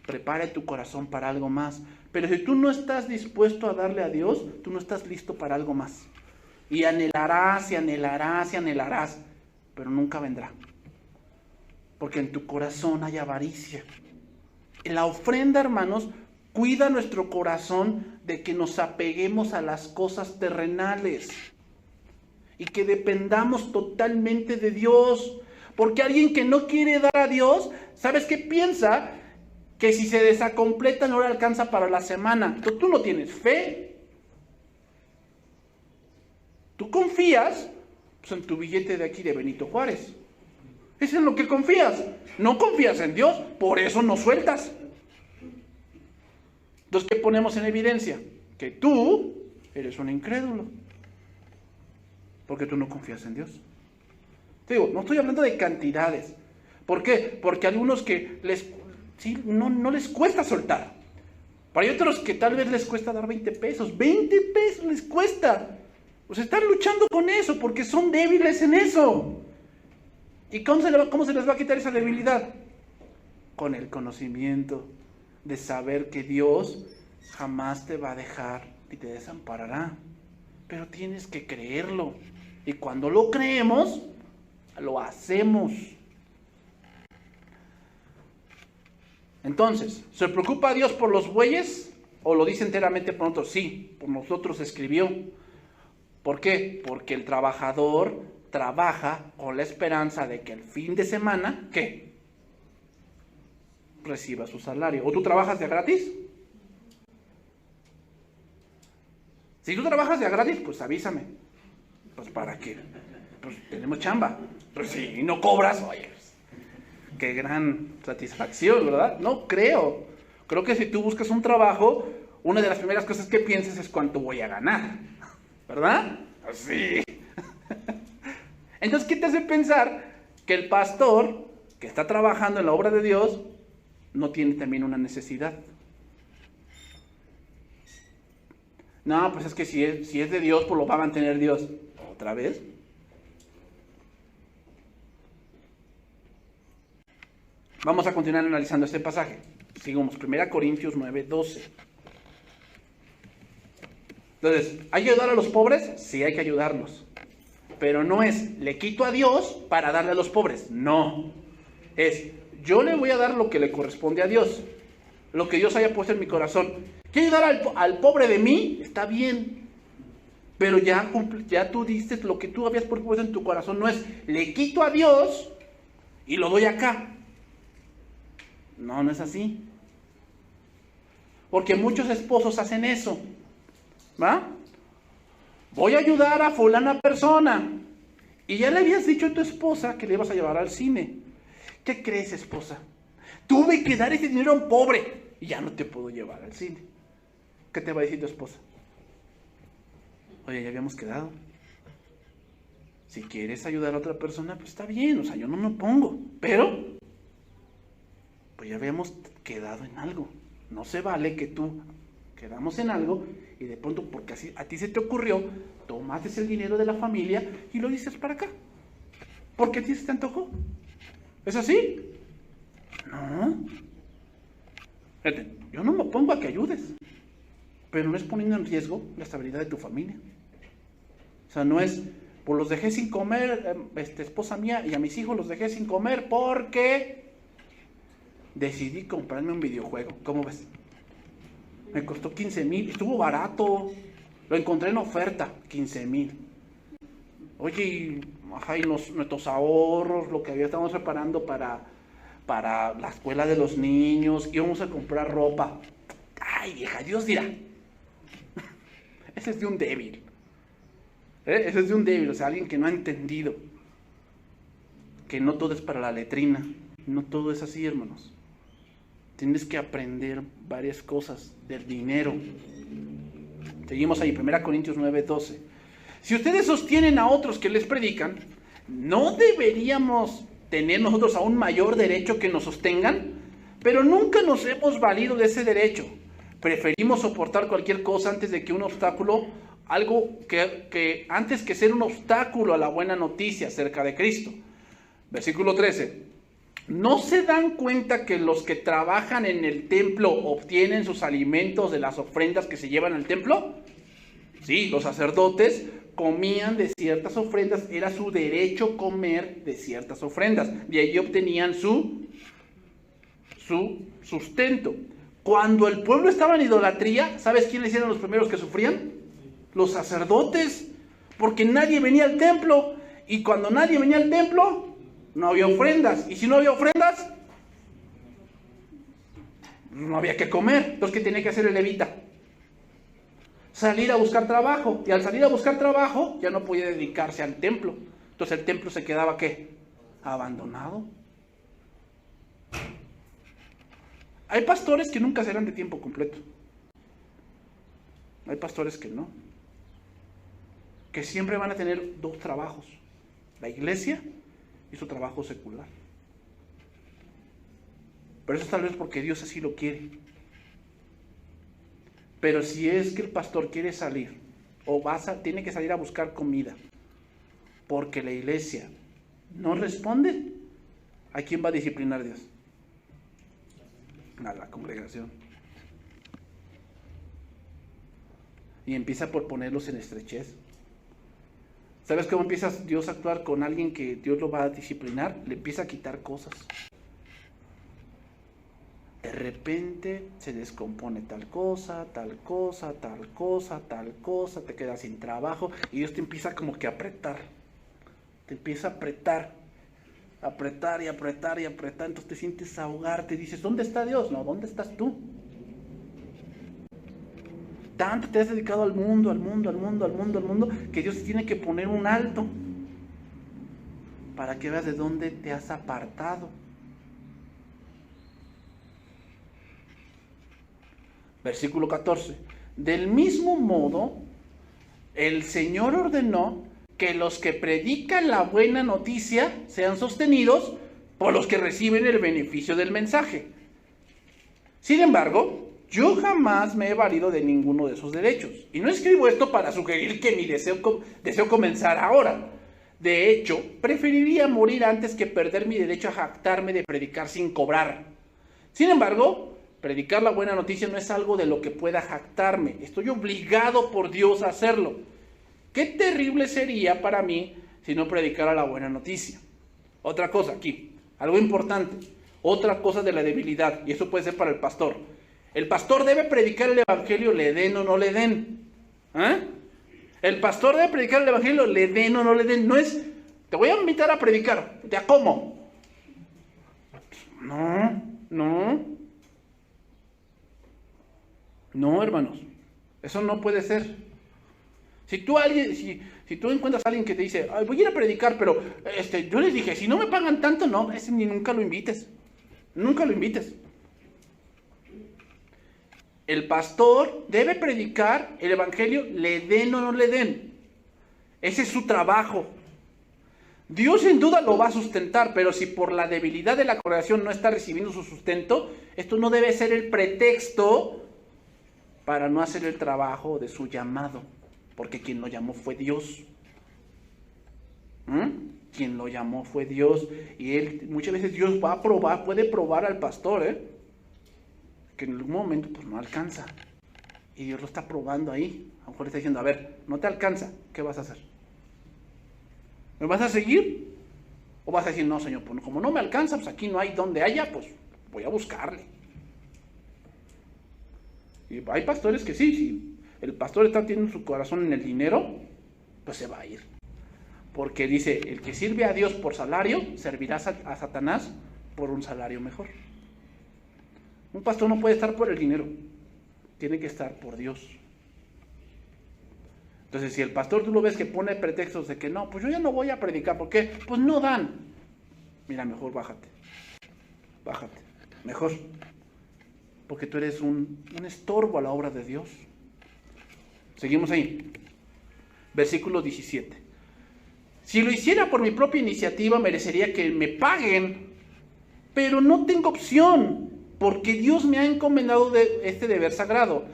Speaker 1: prepare tu corazón para algo más. Pero si tú no estás dispuesto a darle a Dios, tú no estás listo para algo más. Y anhelarás y anhelarás y anhelarás, pero nunca vendrá. Porque en tu corazón hay avaricia. En la ofrenda, hermanos, cuida nuestro corazón de que nos apeguemos a las cosas terrenales y que dependamos totalmente de Dios. Porque alguien que no quiere dar a Dios, ¿sabes qué piensa? Que si se desacompleta no le alcanza para la semana. Tú no tienes fe. Tú confías pues, en tu billete de aquí de Benito Juárez. Es en lo que confías. No confías en Dios, por eso no sueltas. Entonces, ¿qué ponemos en evidencia? Que tú eres un incrédulo. Porque tú no confías en Dios. Te digo, no estoy hablando de cantidades. ¿Por qué? Porque a algunos que no les cuesta soltar. Pero hay otros que tal vez les cuesta dar 20 pesos. 20 pesos les cuesta. Pues están luchando con eso porque son débiles en eso. ¿Y cómo se les va a quitar esa debilidad? Con el conocimiento de saber que Dios jamás te va a dejar y te desamparará. Pero tienes que creerlo. Y cuando lo creemos, lo hacemos. Entonces, ¿se preocupa Dios por los bueyes? ¿O lo dice enteramente por nosotros? Sí, por nosotros escribió. ¿Por qué? Porque el trabajador trabaja con la esperanza de que el fin de semana, ¿qué? Reciba su salario. ¿O tú trabajas de gratis? Si tú trabajas de gratis, pues avísame. Pues ¿para qué? Pues tenemos chamba. Pues si no cobras, oye, pues, qué gran satisfacción, ¿verdad? No creo. Creo que si tú buscas un trabajo, una de las primeras cosas que pienses es cuánto voy a ganar. ¿Verdad? Sí. Entonces, ¿qué te hace pensar que el pastor que está trabajando en la obra de Dios no tiene también una necesidad? No, pues es que si es de Dios, pues lo va a mantener Dios. ¿Otra vez? Vamos a continuar analizando este pasaje. Sigamos, 1 Corintios 9:12. Entonces, ¿hay que ayudar a los pobres? Sí, hay que ayudarlos. Pero no es, le quito a Dios para darle a los pobres. No. Es, yo le voy a dar lo que le corresponde a Dios. lo que Dios haya puesto en mi corazón. ¿Quiero ayudar al pobre de mí? Está bien. Pero ya tú dices lo que tú habías puesto en tu corazón. No es, le quito a Dios y lo doy acá. No, no es así. Porque muchos esposos hacen eso. ¿Va? Voy a ayudar a fulana persona. Y ya le habías dicho a tu esposa que le ibas a llevar al cine. ¿Qué crees, esposa? Tuve que dar ese dinero a un pobre y ya no te puedo llevar al cine. ¿Qué te va a decir tu esposa? Oye, ya habíamos quedado. Si quieres ayudar a otra persona, pues está bien, o sea, yo no me opongo. Pero, pues ya habíamos quedado en algo. No se vale que tú quedamos en algo y de pronto, porque así a ti se te ocurrió, tomaste el dinero de la familia y lo dices para acá. Porque a ti se te antojó. ¿Es así? No. Fíjate, yo no me opongo a que ayudes, pero no es poniendo en riesgo la estabilidad de tu familia. O sea, no es, pues los dejé sin comer, esposa mía, y a mis hijos los dejé sin comer porque decidí comprarme un videojuego. ¿Cómo ves? Me costó 15,000, estuvo barato, lo encontré en oferta, 15,000. Oye, y nuestros ahorros, lo que estábamos preparando para la escuela de los niños, íbamos a comprar ropa. Ay, vieja, Dios dirá. Ese es de un débil. Ese es de un débil, o sea, alguien que no ha entendido que no todo es para la letrina. No todo es así, hermanos. Tienes que aprender varias cosas del dinero. Seguimos ahí, 1 Corintios 9:12. Si ustedes sostienen a otros que les predican, ¿no deberíamos tener nosotros aún mayor derecho que nos sostengan? Pero nunca nos hemos valido de ese derecho. Preferimos soportar cualquier cosa antes de que un obstáculo, algo que antes que ser un obstáculo a la buena noticia acerca de Cristo. Versículo 13. ¿No se dan cuenta que los que trabajan en el templo obtienen sus alimentos de las ofrendas que se llevan al templo? Sí, los sacerdotes comían de ciertas ofrendas, era su derecho comer de ciertas ofrendas. De allí obtenían su sustento. Cuando el pueblo estaba en idolatría, ¿sabes quiénes eran los primeros que sufrían? Los sacerdotes, porque nadie venía al templo. Y cuando nadie venía al templo, no había ofrendas. Y si no había ofrendas, no había que comer. Entonces, ¿qué tenía que hacer el levita? Salir a buscar trabajo. Y al salir a buscar trabajo, ya no podía dedicarse al templo. Entonces el templo se quedaba, ¿qué? Abandonado. Hay pastores que nunca serán de tiempo completo. Hay pastores que no. Que siempre van a tener dos trabajos. La iglesia y su trabajo secular. Pero eso tal vez porque Dios así lo quiere. Pero si es que el pastor quiere salir o tiene que salir a buscar comida porque la iglesia no responde, ¿a quién va a disciplinar Dios? A la congregación. Y empieza por ponerlos en estrechez. ¿Sabes cómo empieza Dios a actuar con alguien que Dios lo va a disciplinar? Le empieza a quitar cosas. De repente se descompone tal cosa, tal cosa, tal cosa, tal cosa, te quedas sin trabajo y Dios te empieza como que a apretar. Te empieza a apretar, apretar y apretar y apretar, entonces te sientes ahogarte, dices, ¿dónde está Dios? No, ¿dónde estás tú? Tanto te has dedicado al mundo, que Dios tiene que poner un alto para que veas de dónde te has apartado. Versículo 14. Del mismo modo, el Señor ordenó que los que predican la buena noticia sean sostenidos por los que reciben el beneficio del mensaje. Sin embargo, yo jamás me he valido de ninguno de esos derechos. Y no escribo esto para sugerir que mi deseo comenzar ahora. De hecho, preferiría morir antes que perder mi derecho a jactarme de predicar sin cobrar. Sin embargo, predicar la buena noticia no es algo de lo que pueda jactarme. Estoy obligado por Dios a hacerlo. Qué terrible sería para mí si no predicara la buena noticia. Otra cosa aquí, algo importante. Otra cosa de la debilidad, y eso puede ser para el pastor. El pastor debe predicar el evangelio, le den o no le den. El pastor debe predicar el evangelio, le den o no le den. No es, te voy a invitar a predicar. ¿Ya cómo? No, hermanos. Eso no puede ser. Si tú encuentras a alguien que te dice, ay, voy a ir a predicar, pero yo les dije, si no me pagan tanto, no, ese ni nunca lo invites. Nunca lo invites. El pastor debe predicar el evangelio, le den o no le den. Ese es su trabajo. Dios sin duda lo va a sustentar, pero si por la debilidad de la congregación no está recibiendo su sustento, esto no debe ser el pretexto para no hacer el trabajo de su llamado, porque quien lo llamó fue Dios. Quien lo llamó fue Dios, y muchas veces Dios va a probar, puede probar al pastor, que en algún momento pues no alcanza, y Dios lo está probando ahí. A lo mejor está diciendo, a ver, no te alcanza, ¿qué vas a hacer? ¿Me vas a seguir? ¿O vas a decir, no, Señor, pues como no me alcanza, pues aquí no hay donde haya, pues voy a buscarle? Y hay pastores que sí, si el pastor está teniendo su corazón en el dinero, pues se va a ir. Porque dice, el que sirve a Dios por salario, servirá a Satanás por un salario mejor. Un pastor no puede estar por el dinero, tiene que estar por Dios. Entonces, si el pastor tú lo ves que pone pretextos de que no, pues yo ya no voy a predicar, ¿por qué? Pues no dan. Mira, mejor bájate, mejor. Porque tú eres un estorbo a la obra de Dios. Seguimos ahí. Versículo 17. Si lo hiciera por mi propia iniciativa, merecería que me paguen, pero no tengo opción, porque Dios me ha encomendado este deber sagrado.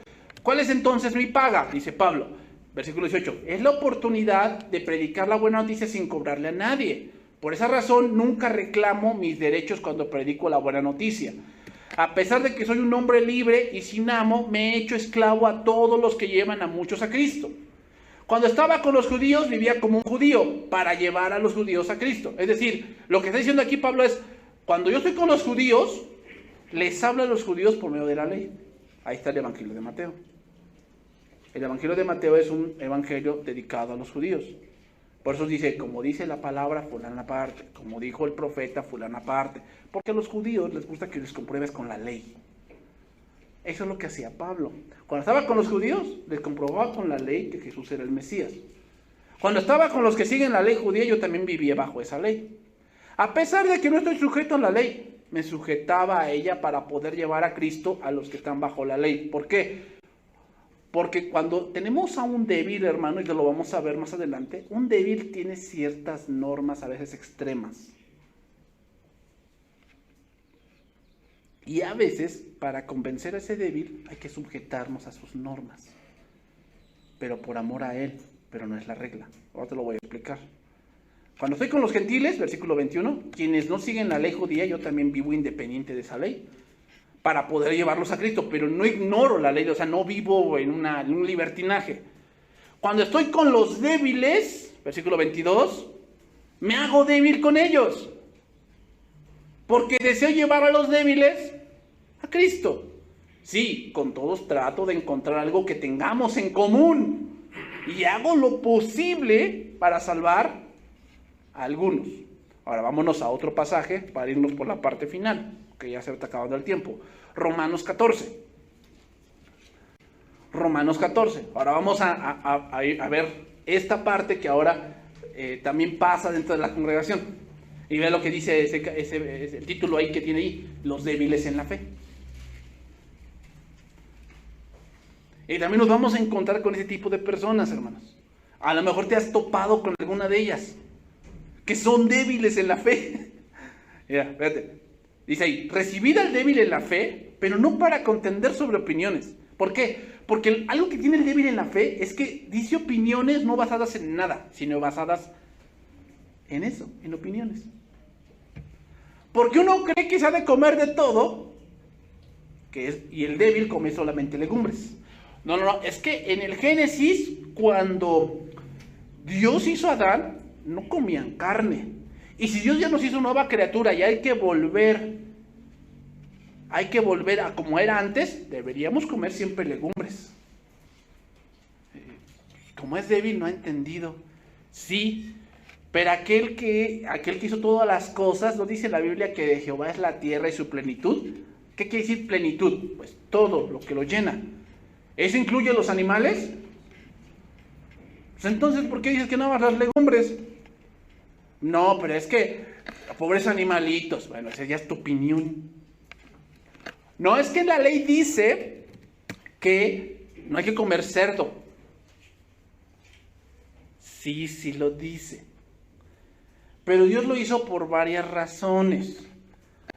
Speaker 1: ¿Cuál es entonces mi paga? Dice Pablo. Versículo 18. Es la oportunidad de predicar la buena noticia sin cobrarle a nadie. Por esa razón, nunca reclamo mis derechos cuando predico la buena noticia. A pesar de que soy un hombre libre y sin amo, me he hecho esclavo a todos los que llevan a muchos a Cristo. Cuando estaba con los judíos, vivía como un judío para llevar a los judíos a Cristo. Es decir, lo que está diciendo aquí Pablo es, cuando yo estoy con los judíos, les hablo a los judíos por medio de la ley. Ahí está el Evangelio de Mateo. El Evangelio de Mateo es un evangelio dedicado a los judíos. Por eso dice, como dice la palabra, fulana parte, como dijo el profeta, fulana parte. Porque a los judíos les gusta que les compruebes con la ley. Eso es lo que hacía Pablo. Cuando estaba con los judíos, les comprobaba con la ley que Jesús era el Mesías. Cuando estaba con los que siguen la ley judía, yo también vivía bajo esa ley. A pesar de que no estoy sujeto a la ley, me sujetaba a ella para poder llevar a Cristo a los que están bajo la ley. ¿Por qué? Porque cuando tenemos a un débil, hermano, y lo vamos a ver más adelante, un débil tiene ciertas normas a veces extremas. Y a veces, para convencer a ese débil, hay que sujetarnos a sus normas. Pero por amor a él, pero no es la regla. Ahora te lo voy a explicar. Cuando estoy con los gentiles, versículo 21, quienes no siguen la ley judía, yo también vivo independiente de esa ley, para poder llevarlos a Cristo, pero no ignoro la ley, o sea, no vivo en un libertinaje. Cuando estoy con los débiles, versículo 22, me hago débil con ellos, porque deseo llevar a los débiles a Cristo. Sí, con todos trato de encontrar algo que tengamos en común, y hago lo posible para salvar a algunos. Ahora vámonos a otro pasaje para irnos por la parte final, que ya se está acabando el tiempo. Romanos 14. Romanos 14. Ahora vamos a ver esta parte que ahora también pasa dentro de la congregación. Y ve lo que dice ese título ahí que tiene ahí, los débiles en la fe. Y también nos vamos a encontrar con ese tipo de personas, hermanos. A lo mejor te has topado con alguna de ellas, que son débiles en la fe. Mira, fíjate. Dice ahí, recibid al débil en la fe, pero no para contender sobre opiniones. ¿Por qué? Porque algo que tiene el débil en la fe es que dice opiniones no basadas en nada, sino basadas en eso, en opiniones. Porque uno cree que se ha de comer de todo, y el débil come solamente legumbres. No, es que en el Génesis, cuando Dios hizo a Adán, no comían carne. Y si Dios ya nos hizo nueva criatura y hay que volver hay que volver a como era antes, deberíamos comer siempre legumbres. Como es débil, no ha entendido. Sí, pero aquel que hizo todas las cosas, ¿no dice la Biblia que de Jehová es la tierra y su plenitud? ¿Qué quiere decir plenitud? Pues todo lo que lo llena. ¿Eso incluye los animales? Pues entonces, ¿por qué dices que nada más las legumbres? No, pero es que, pobres animalitos, bueno, esa ya es tu opinión. No, es que la ley dice que no hay que comer cerdo. Sí lo dice. Pero Dios lo hizo por varias razones.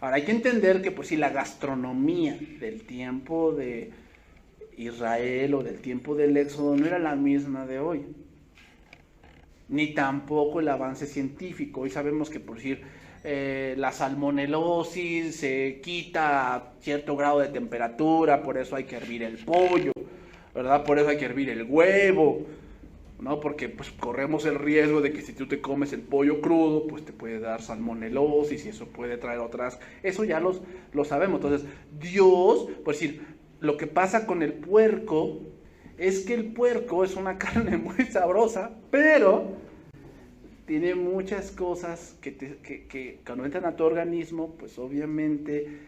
Speaker 1: Ahora hay que entender que pues si la gastronomía del tiempo de Israel o del tiempo del Éxodo no era la misma de hoy. Ni tampoco el avance científico. Hoy sabemos que por decir la salmonelosis se quita a cierto grado de temperatura, por eso hay que hervir el pollo, ¿verdad? Por eso hay que hervir el huevo, ¿no? Porque pues corremos el riesgo de que si tú te comes el pollo crudo, pues te puede dar salmonelosis y eso puede traer otras. Eso ya lo sabemos. Entonces, Dios, por decir, lo que pasa con el puerco es que el puerco es una carne muy sabrosa, pero tiene muchas cosas que cuando entran a tu organismo, pues obviamente,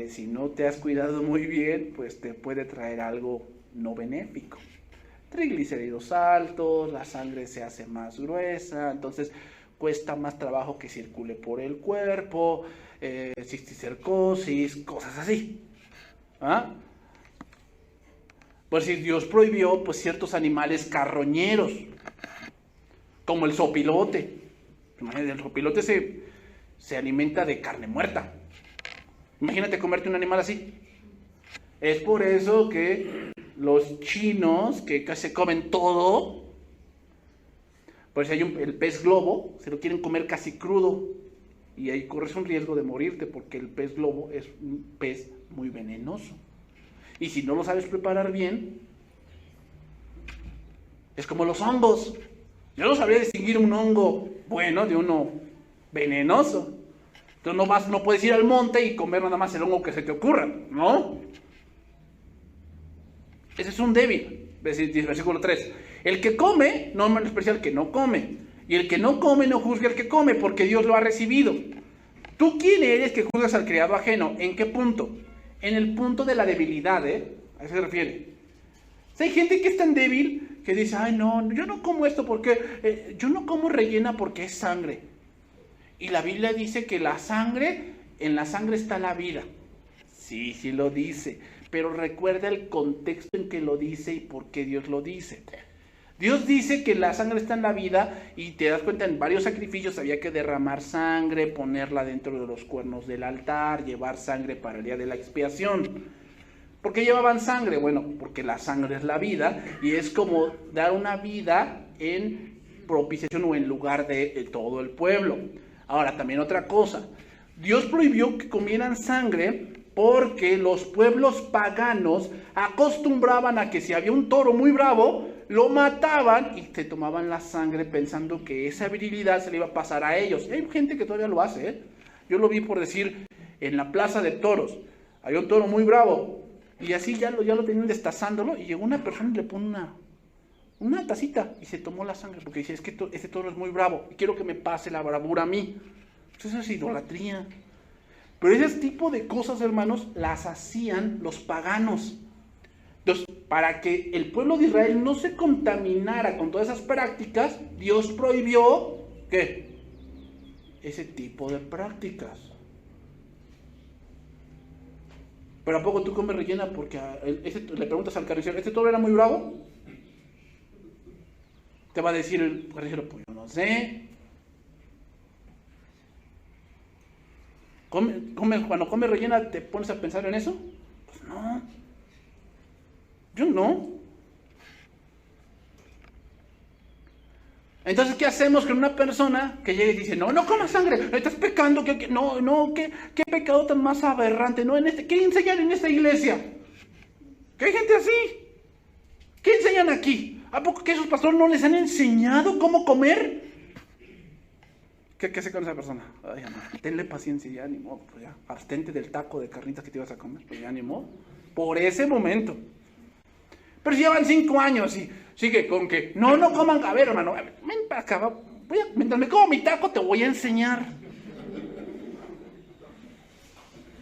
Speaker 1: si no te has cuidado muy bien, pues te puede traer algo no benéfico. Triglicéridos altos, la sangre se hace más gruesa, entonces cuesta más trabajo que circule por el cuerpo, cisticercosis, cosas así. ¿Ah? Pues si Dios prohibió pues ciertos animales carroñeros, como el zopilote. El zopilote se alimenta de carne muerta. Imagínate comerte un animal así. Es por eso que los chinos, que casi comen todo, pues hay el pez globo, se lo quieren comer casi crudo. Y ahí corres un riesgo de morirte, porque el pez globo es un pez muy venenoso. Y si no lo sabes preparar bien, es como los hongos. Yo no sabría distinguir un hongo bueno de uno venenoso. Entonces no puedes ir al monte y comer nada más el hongo que se te ocurra, ¿no? Ese es un débil. Versículo 3. El que come, no menosprecia al que no come. Y el que no come no juzga al que come, porque Dios lo ha recibido. ¿Tú quién eres que juzgas al criado ajeno? ¿En qué punto? En el punto de la debilidad, ¿A eso se refiere? O sea, hay gente que es tan débil que dice, ay no, yo no como esto porque, yo no como rellena porque es sangre. Y la Biblia dice que la sangre, en la sangre está la vida. Sí lo dice, pero recuerda el contexto en que lo dice y por qué Dios lo dice. Dios dice que la sangre está en la vida y te das cuenta, en varios sacrificios había que derramar sangre, ponerla dentro de los cuernos del altar, llevar sangre para el día de la expiación. ¿Por qué llevaban sangre? Bueno, porque la sangre es la vida y es como dar una vida en propiciación o en lugar de todo el pueblo. Ahora, también otra cosa. Dios prohibió que comieran sangre porque los pueblos paganos acostumbraban a que si había un toro muy bravo, lo mataban y se tomaban la sangre pensando que esa virilidad se le iba a pasar a ellos. Hay gente que todavía lo hace, Yo lo vi por decir en la plaza de toros. Había un toro muy bravo y así ya lo tenían destazándolo y llegó una persona y le pone una tacita y se tomó la sangre porque dice, es que este toro es muy bravo y quiero que me pase la bravura a mí. Pues eso es idolatría. Pero ese tipo de cosas, hermanos, las hacían los paganos. Entonces, para que el pueblo de Israel no se contaminara con todas esas prácticas, Dios prohibió, ¿qué? Ese tipo de prácticas. Pero ¿a poco tú comes rellena? Porque le preguntas al carnicero, ¿este toro era muy bravo? Te va a decir el carnicero, pues yo no sé. Cuando comes rellena, ¿te pones a pensar en eso? Pues no. Yo no. Entonces, ¿qué hacemos con una persona que llega y dice, no comas sangre, estás pecando, qué pecado tan más aberrante, ¿qué enseñan en esta iglesia? ¿Qué hay gente así? ¿Qué enseñan aquí? ¿A poco que esos pastores no les han enseñado cómo comer? ¿Qué hace con esa persona? Ay, hermano, tenle paciencia, ya ni modo, pues ya, abstente del taco de carnitas que te ibas a comer, pues ya ni modo. Por ese momento. Pero si llevan 5 años y sigue con que, no coman, a ver, hermano, ven para acá, mientras me como mi taco te voy a enseñar.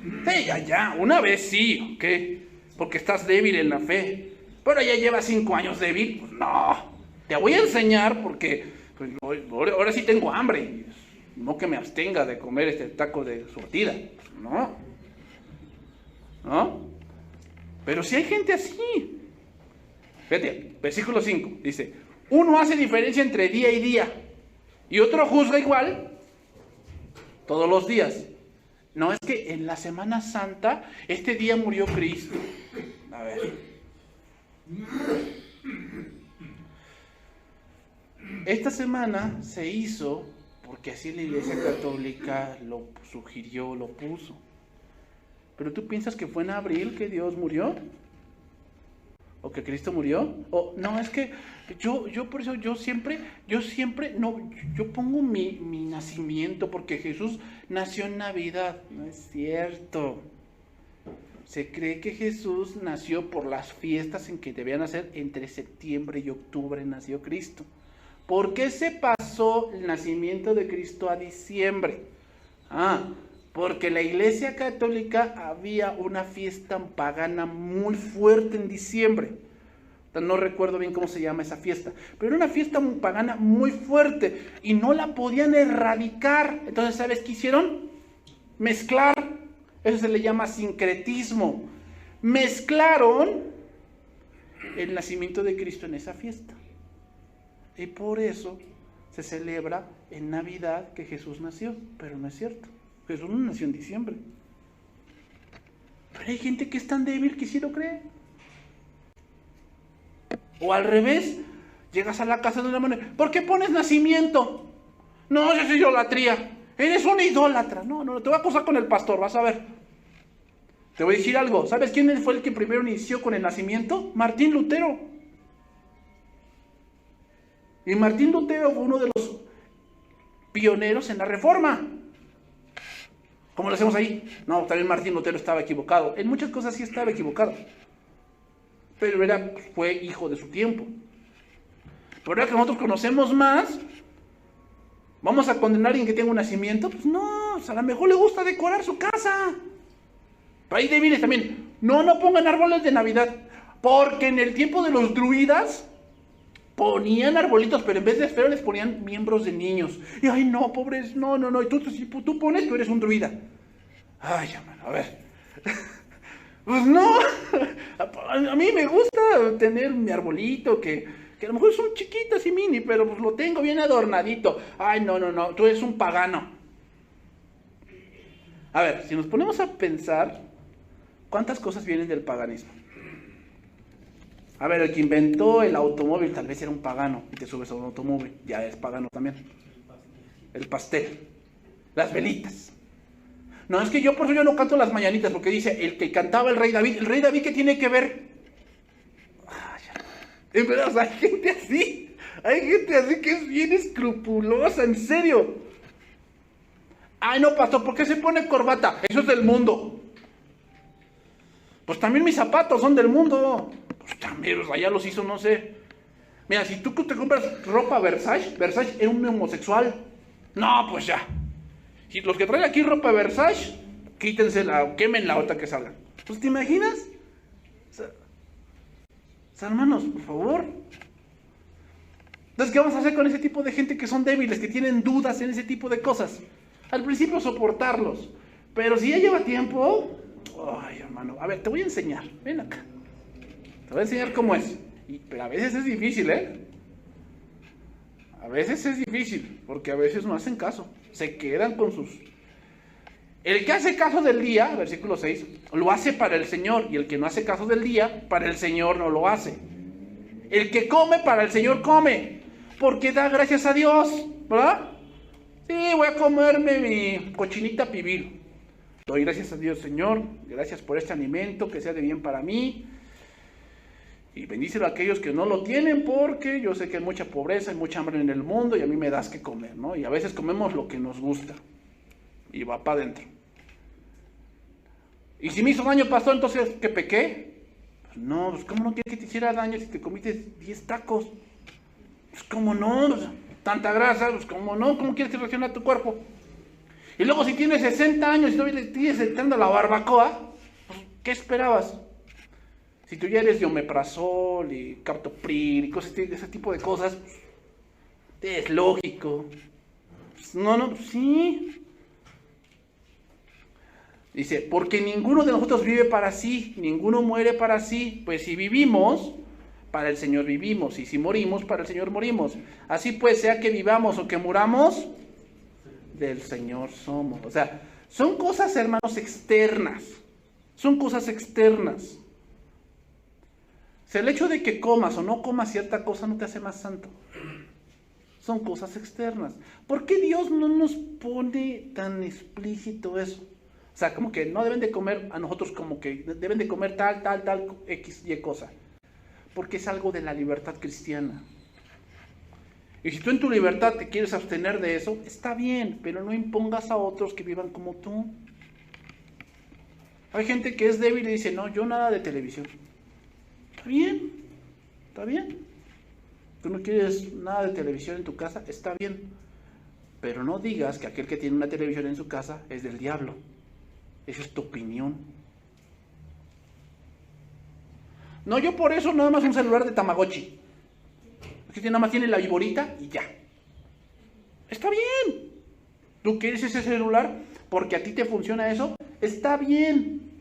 Speaker 1: Sí, ya, una vez sí, ¿ok? Porque estás débil en la fe. Pero ya llevas 5 años débil, pues no, te voy a enseñar porque pues, ahora sí tengo hambre. No que me abstenga de comer este taco de surtida, no. Pero si hay gente así. Fíjate, versículo 5, dice, uno hace diferencia entre día y día, y otro juzga igual todos los días. No, es que en la Semana Santa, este día murió Cristo. A ver. Esta semana se hizo porque así la Iglesia Católica lo sugirió, lo puso. ¿Pero tú piensas que fue en abril que Dios murió? ¿O que Cristo murió? O no, es que yo por eso yo siempre, no, yo pongo mi nacimiento porque Jesús nació en Navidad. No es cierto. Se cree que Jesús nació por las fiestas en que debían nacer entre septiembre y octubre nació Cristo. ¿Por qué se pasó el nacimiento de Cristo a diciembre? Porque la Iglesia Católica había una fiesta pagana muy fuerte en diciembre. No recuerdo bien cómo se llama esa fiesta, pero era una fiesta pagana muy fuerte y no la podían erradicar. Entonces, ¿sabes qué hicieron? Mezclar. Eso se le llama sincretismo. Mezclaron el nacimiento de Cristo en esa fiesta. Y por eso se celebra en Navidad que Jesús nació, pero no es cierto. Jesús no nació en diciembre. Pero hay gente que es tan débil que sí lo cree. O al revés, llegas a la casa de una manera, ¿por qué pones nacimiento? No, eso es idolatría. Eres una idólatra. No, te voy a acusar con el pastor, vas a ver. Te voy a decir algo. ¿Sabes quién fue el que primero inició con el nacimiento? Martín Lutero. Y Martín Lutero fue uno de los pioneros en la Reforma. ¿Cómo lo hacemos ahí? No, también Martín Lutero estaba equivocado. En muchas cosas sí estaba equivocado. Pero fue hijo de su tiempo. Pero ahora que nosotros conocemos más, ¿vamos a condenar a alguien que tenga un nacimiento? Pues no, a lo mejor le gusta decorar su casa. Pero ahí débiles también. No pongan árboles de Navidad. Porque en el tiempo de los druidas ponían arbolitos, pero en vez de esferas les ponían miembros de niños. Y ay no, pobres, no. Y tú pones, tú eres un druida. Ay, hermano, a ver. Pues no, a mí me gusta tener mi arbolito, que a lo mejor es un chiquito así mini, pero pues lo tengo bien adornadito. Ay, no, tú eres un pagano. A ver, si nos ponemos a pensar, ¿cuántas cosas vienen del paganismo? A ver, el que inventó el automóvil tal vez era un pagano, y te subes a un automóvil, ya es pagano también. El pastel, las velitas. No, es que por eso yo no canto las mañanitas, porque dice, el que cantaba el rey David, ¿qué tiene que ver? Ay, en verdad, o sea, hay gente así que es bien escrupulosa, en serio. Ay, no, pastor, ¿por qué se pone corbata? Eso es del mundo. Pues también mis zapatos son del mundo. Pues también, o sea, ya los hizo, no sé. Mira, si tú te compras ropa Versace es un homosexual. No, pues ya. Si los que traen aquí ropa Versace, quítensela, quémenla ahorita que salgan. Pues, ¿te imaginas? O sea, hermanos, por favor. Entonces, ¿qué vamos a hacer con ese tipo de gente que son débiles, que tienen dudas en ese tipo de cosas? Al principio soportarlos. Pero si ya lleva tiempo, ay, hermano, a ver, te voy a enseñar. Ven acá. Te voy a enseñar cómo es. Pero a veces es difícil, A veces es difícil, porque a veces no hacen caso. Se quedan con sus... El que hace caso del día, versículo 6, lo hace para el Señor. Y el que no hace caso del día, para el Señor no lo hace. El que come, para el Señor come. Porque da gracias a Dios, ¿verdad? Sí, voy a comerme mi cochinita pibil. Doy gracias a Dios, Señor. Gracias por este alimento, que sea de bien para mí. Y bendícelo a aquellos que no lo tienen, porque yo sé que hay mucha pobreza, hay mucha hambre en el mundo y a mí me das que comer, ¿no? Y a veces comemos lo que nos gusta y va para adentro. Y si me hizo daño, pastor, entonces, ¿qué pequé? Pues no, pues ¿cómo no quieres que te hiciera daño si te comiste 10 tacos? Pues ¿cómo no? Pues, tanta grasa, pues ¿cómo no? ¿Cómo quieres que reaccione a tu cuerpo? Y luego si tienes 60 años y todavía le sigues entrando la barbacoa, pues, ¿qué esperabas? Si tú ya eres de omeprazol y captopril y cosas, ese tipo de cosas, pues, es lógico. Pues, no, sí. Dice, porque ninguno de nosotros vive para sí, ninguno muere para sí, pues si vivimos, para el Señor vivimos, y si morimos, para el Señor morimos. Así pues, sea que vivamos o que muramos, del Señor somos. O sea, son cosas, hermanos, externas. Son cosas externas. O sea, el hecho de que comas o no comas cierta cosa no te hace más santo. Son cosas externas. ¿Por qué Dios no nos pone tan explícito eso? O sea, como que no deben de comer a nosotros, como que deben de comer tal, X, Y cosa. Porque es algo de la libertad cristiana. Y si tú en tu libertad te quieres abstener de eso, está bien, pero no impongas a otros que vivan como tú. Hay gente que es débil y dice, no, yo nada de televisión. Está bien, está bien. Tú no quieres nada de televisión en tu casa, está bien. Pero no digas que aquel que tiene una televisión en su casa es del diablo. Esa es tu opinión. No, yo por eso nada más un celular de Tamagotchi. Que nada más tiene la viborita y ya. Está bien. Tú quieres ese celular porque a ti te funciona eso, está bien.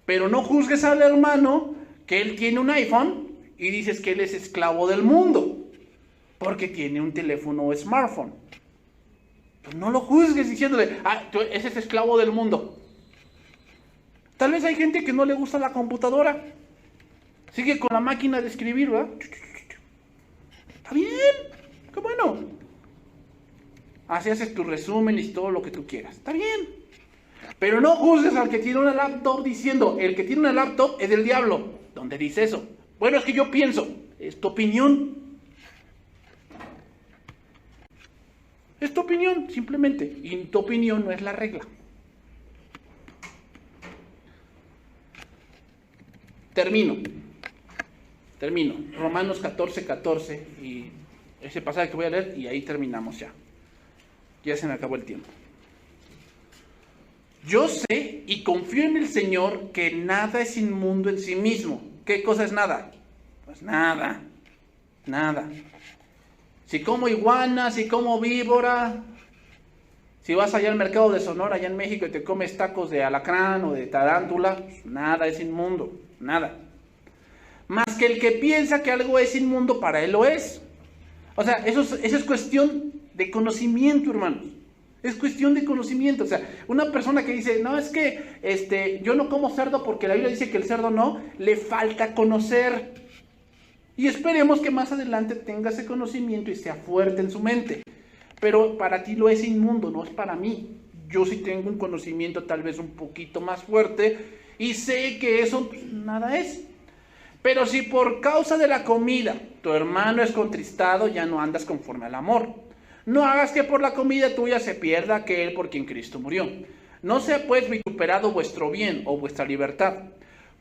Speaker 1: Pero no juzgues al hermano que él tiene un iPhone y dices que él es esclavo del mundo porque tiene un teléfono o smartphone. Pues no lo juzgues diciéndole, ese es esclavo del mundo. Tal vez hay gente que no le gusta la computadora. Sigue con la máquina de escribir, ¿verdad? Está bien, qué bueno. Así haces tu resumen y todo lo que tú quieras. Está bien. Pero no juzgues al que tiene una laptop diciendo, el que tiene una laptop es del diablo. ¿Dónde dice eso? Bueno, es que yo pienso. Es tu opinión. Es tu opinión, simplemente. Y tu opinión no es la regla. Termino. Romanos 14, y ese pasaje que voy a leer y ahí terminamos ya. Ya se me acabó el tiempo. Yo sé y confío en el Señor que nada es inmundo en sí mismo. ¿Qué cosa es nada? Pues nada. Si como iguana, si como víbora, si vas allá al mercado de Sonora, allá en México, y te comes tacos de alacrán o de tarántula, pues nada es inmundo, nada. Más que el que piensa que algo es inmundo, para él lo es. O sea, eso es cuestión de conocimiento, hermanos. Es cuestión de conocimiento. O sea, una persona que dice, no, es que yo no como cerdo porque la Biblia dice que el cerdo no, le falta conocer. Y esperemos que más adelante tenga ese conocimiento y sea fuerte en su mente. Pero para ti lo es inmundo, no es para mí. Yo sí tengo un conocimiento tal vez un poquito más fuerte y sé que eso nada es. Pero si por causa de la comida tu hermano es contristado, ya no andas conforme al amor. No hagas que por la comida tuya se pierda aquel por quien Cristo murió. No sea pues vituperado vuestro bien o vuestra libertad.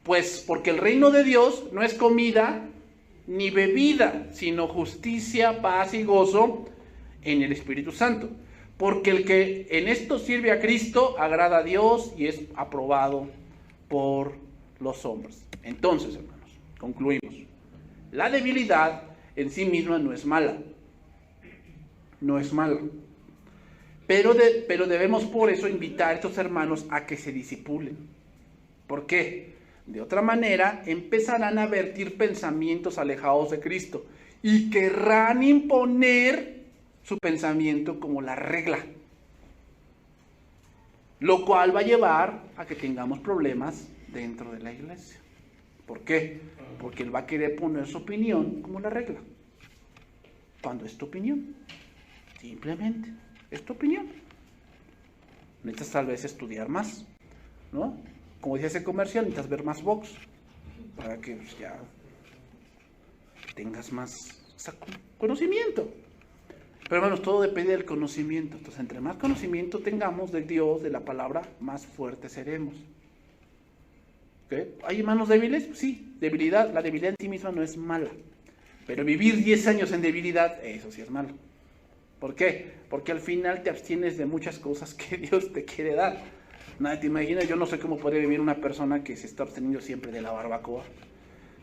Speaker 1: Pues porque el reino de Dios no es comida ni bebida, sino justicia, paz y gozo en el Espíritu Santo. Porque el que en esto sirve a Cristo agrada a Dios y es aprobado por los hombres. Entonces, hermanos, concluimos. La debilidad en sí misma no es mala. No es mala. Pero debemos por eso invitar a estos hermanos a que se disipulen. ¿Por qué? De otra manera empezarán a vertir pensamientos alejados de Cristo y querrán imponer su pensamiento como la regla. Lo cual va a llevar a que tengamos problemas dentro de la iglesia. ¿Por qué? Porque él va a querer poner su opinión como la regla. Cuando es tu opinión. Simplemente es tu opinión. Necesitas tal vez estudiar más, ¿no? Como decía ese comercial, necesitas ver más box para que pues, ya tengas más conocimiento. Pero hermanos, todo depende del conocimiento. Entonces, entre más conocimiento tengamos de Dios, de la palabra, más fuertes seremos. ¿Okay? ¿Hay hermanos débiles? Sí, debilidad. La debilidad en sí misma no es mala. Pero vivir 10 años en debilidad, eso sí es malo. ¿Por qué? Porque al final te abstienes de muchas cosas que Dios te quiere dar. Nadie te imagina, yo no sé cómo puede vivir una persona que se está absteniendo siempre de la barbacoa.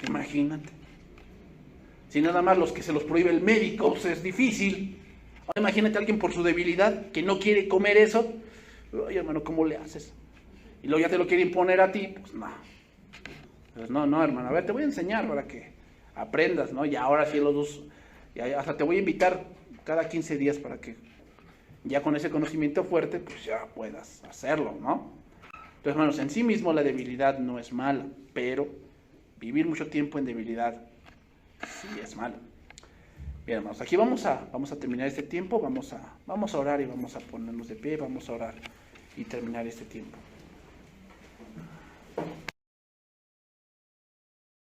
Speaker 1: Imagínate. Si nada más los que se los prohíbe el médico, pues es difícil. Ahora imagínate a alguien por su debilidad que no quiere comer eso. Oye, hermano, ¿cómo le haces? Y luego ya te lo quiere imponer a ti, pues no. Pues no, hermano, a ver, te voy a enseñar para que aprendas, ¿no? Y ahora sí los dos, ya, hasta te voy a invitar cada 15 días para que ya con ese conocimiento fuerte, pues ya puedas hacerlo, ¿no? Entonces, hermanos, en sí mismo la debilidad no es mala, pero vivir mucho tiempo en debilidad sí es malo. Bien, hermanos, aquí vamos a terminar este tiempo, vamos a orar y vamos a ponernos de pie, vamos a orar y terminar este tiempo.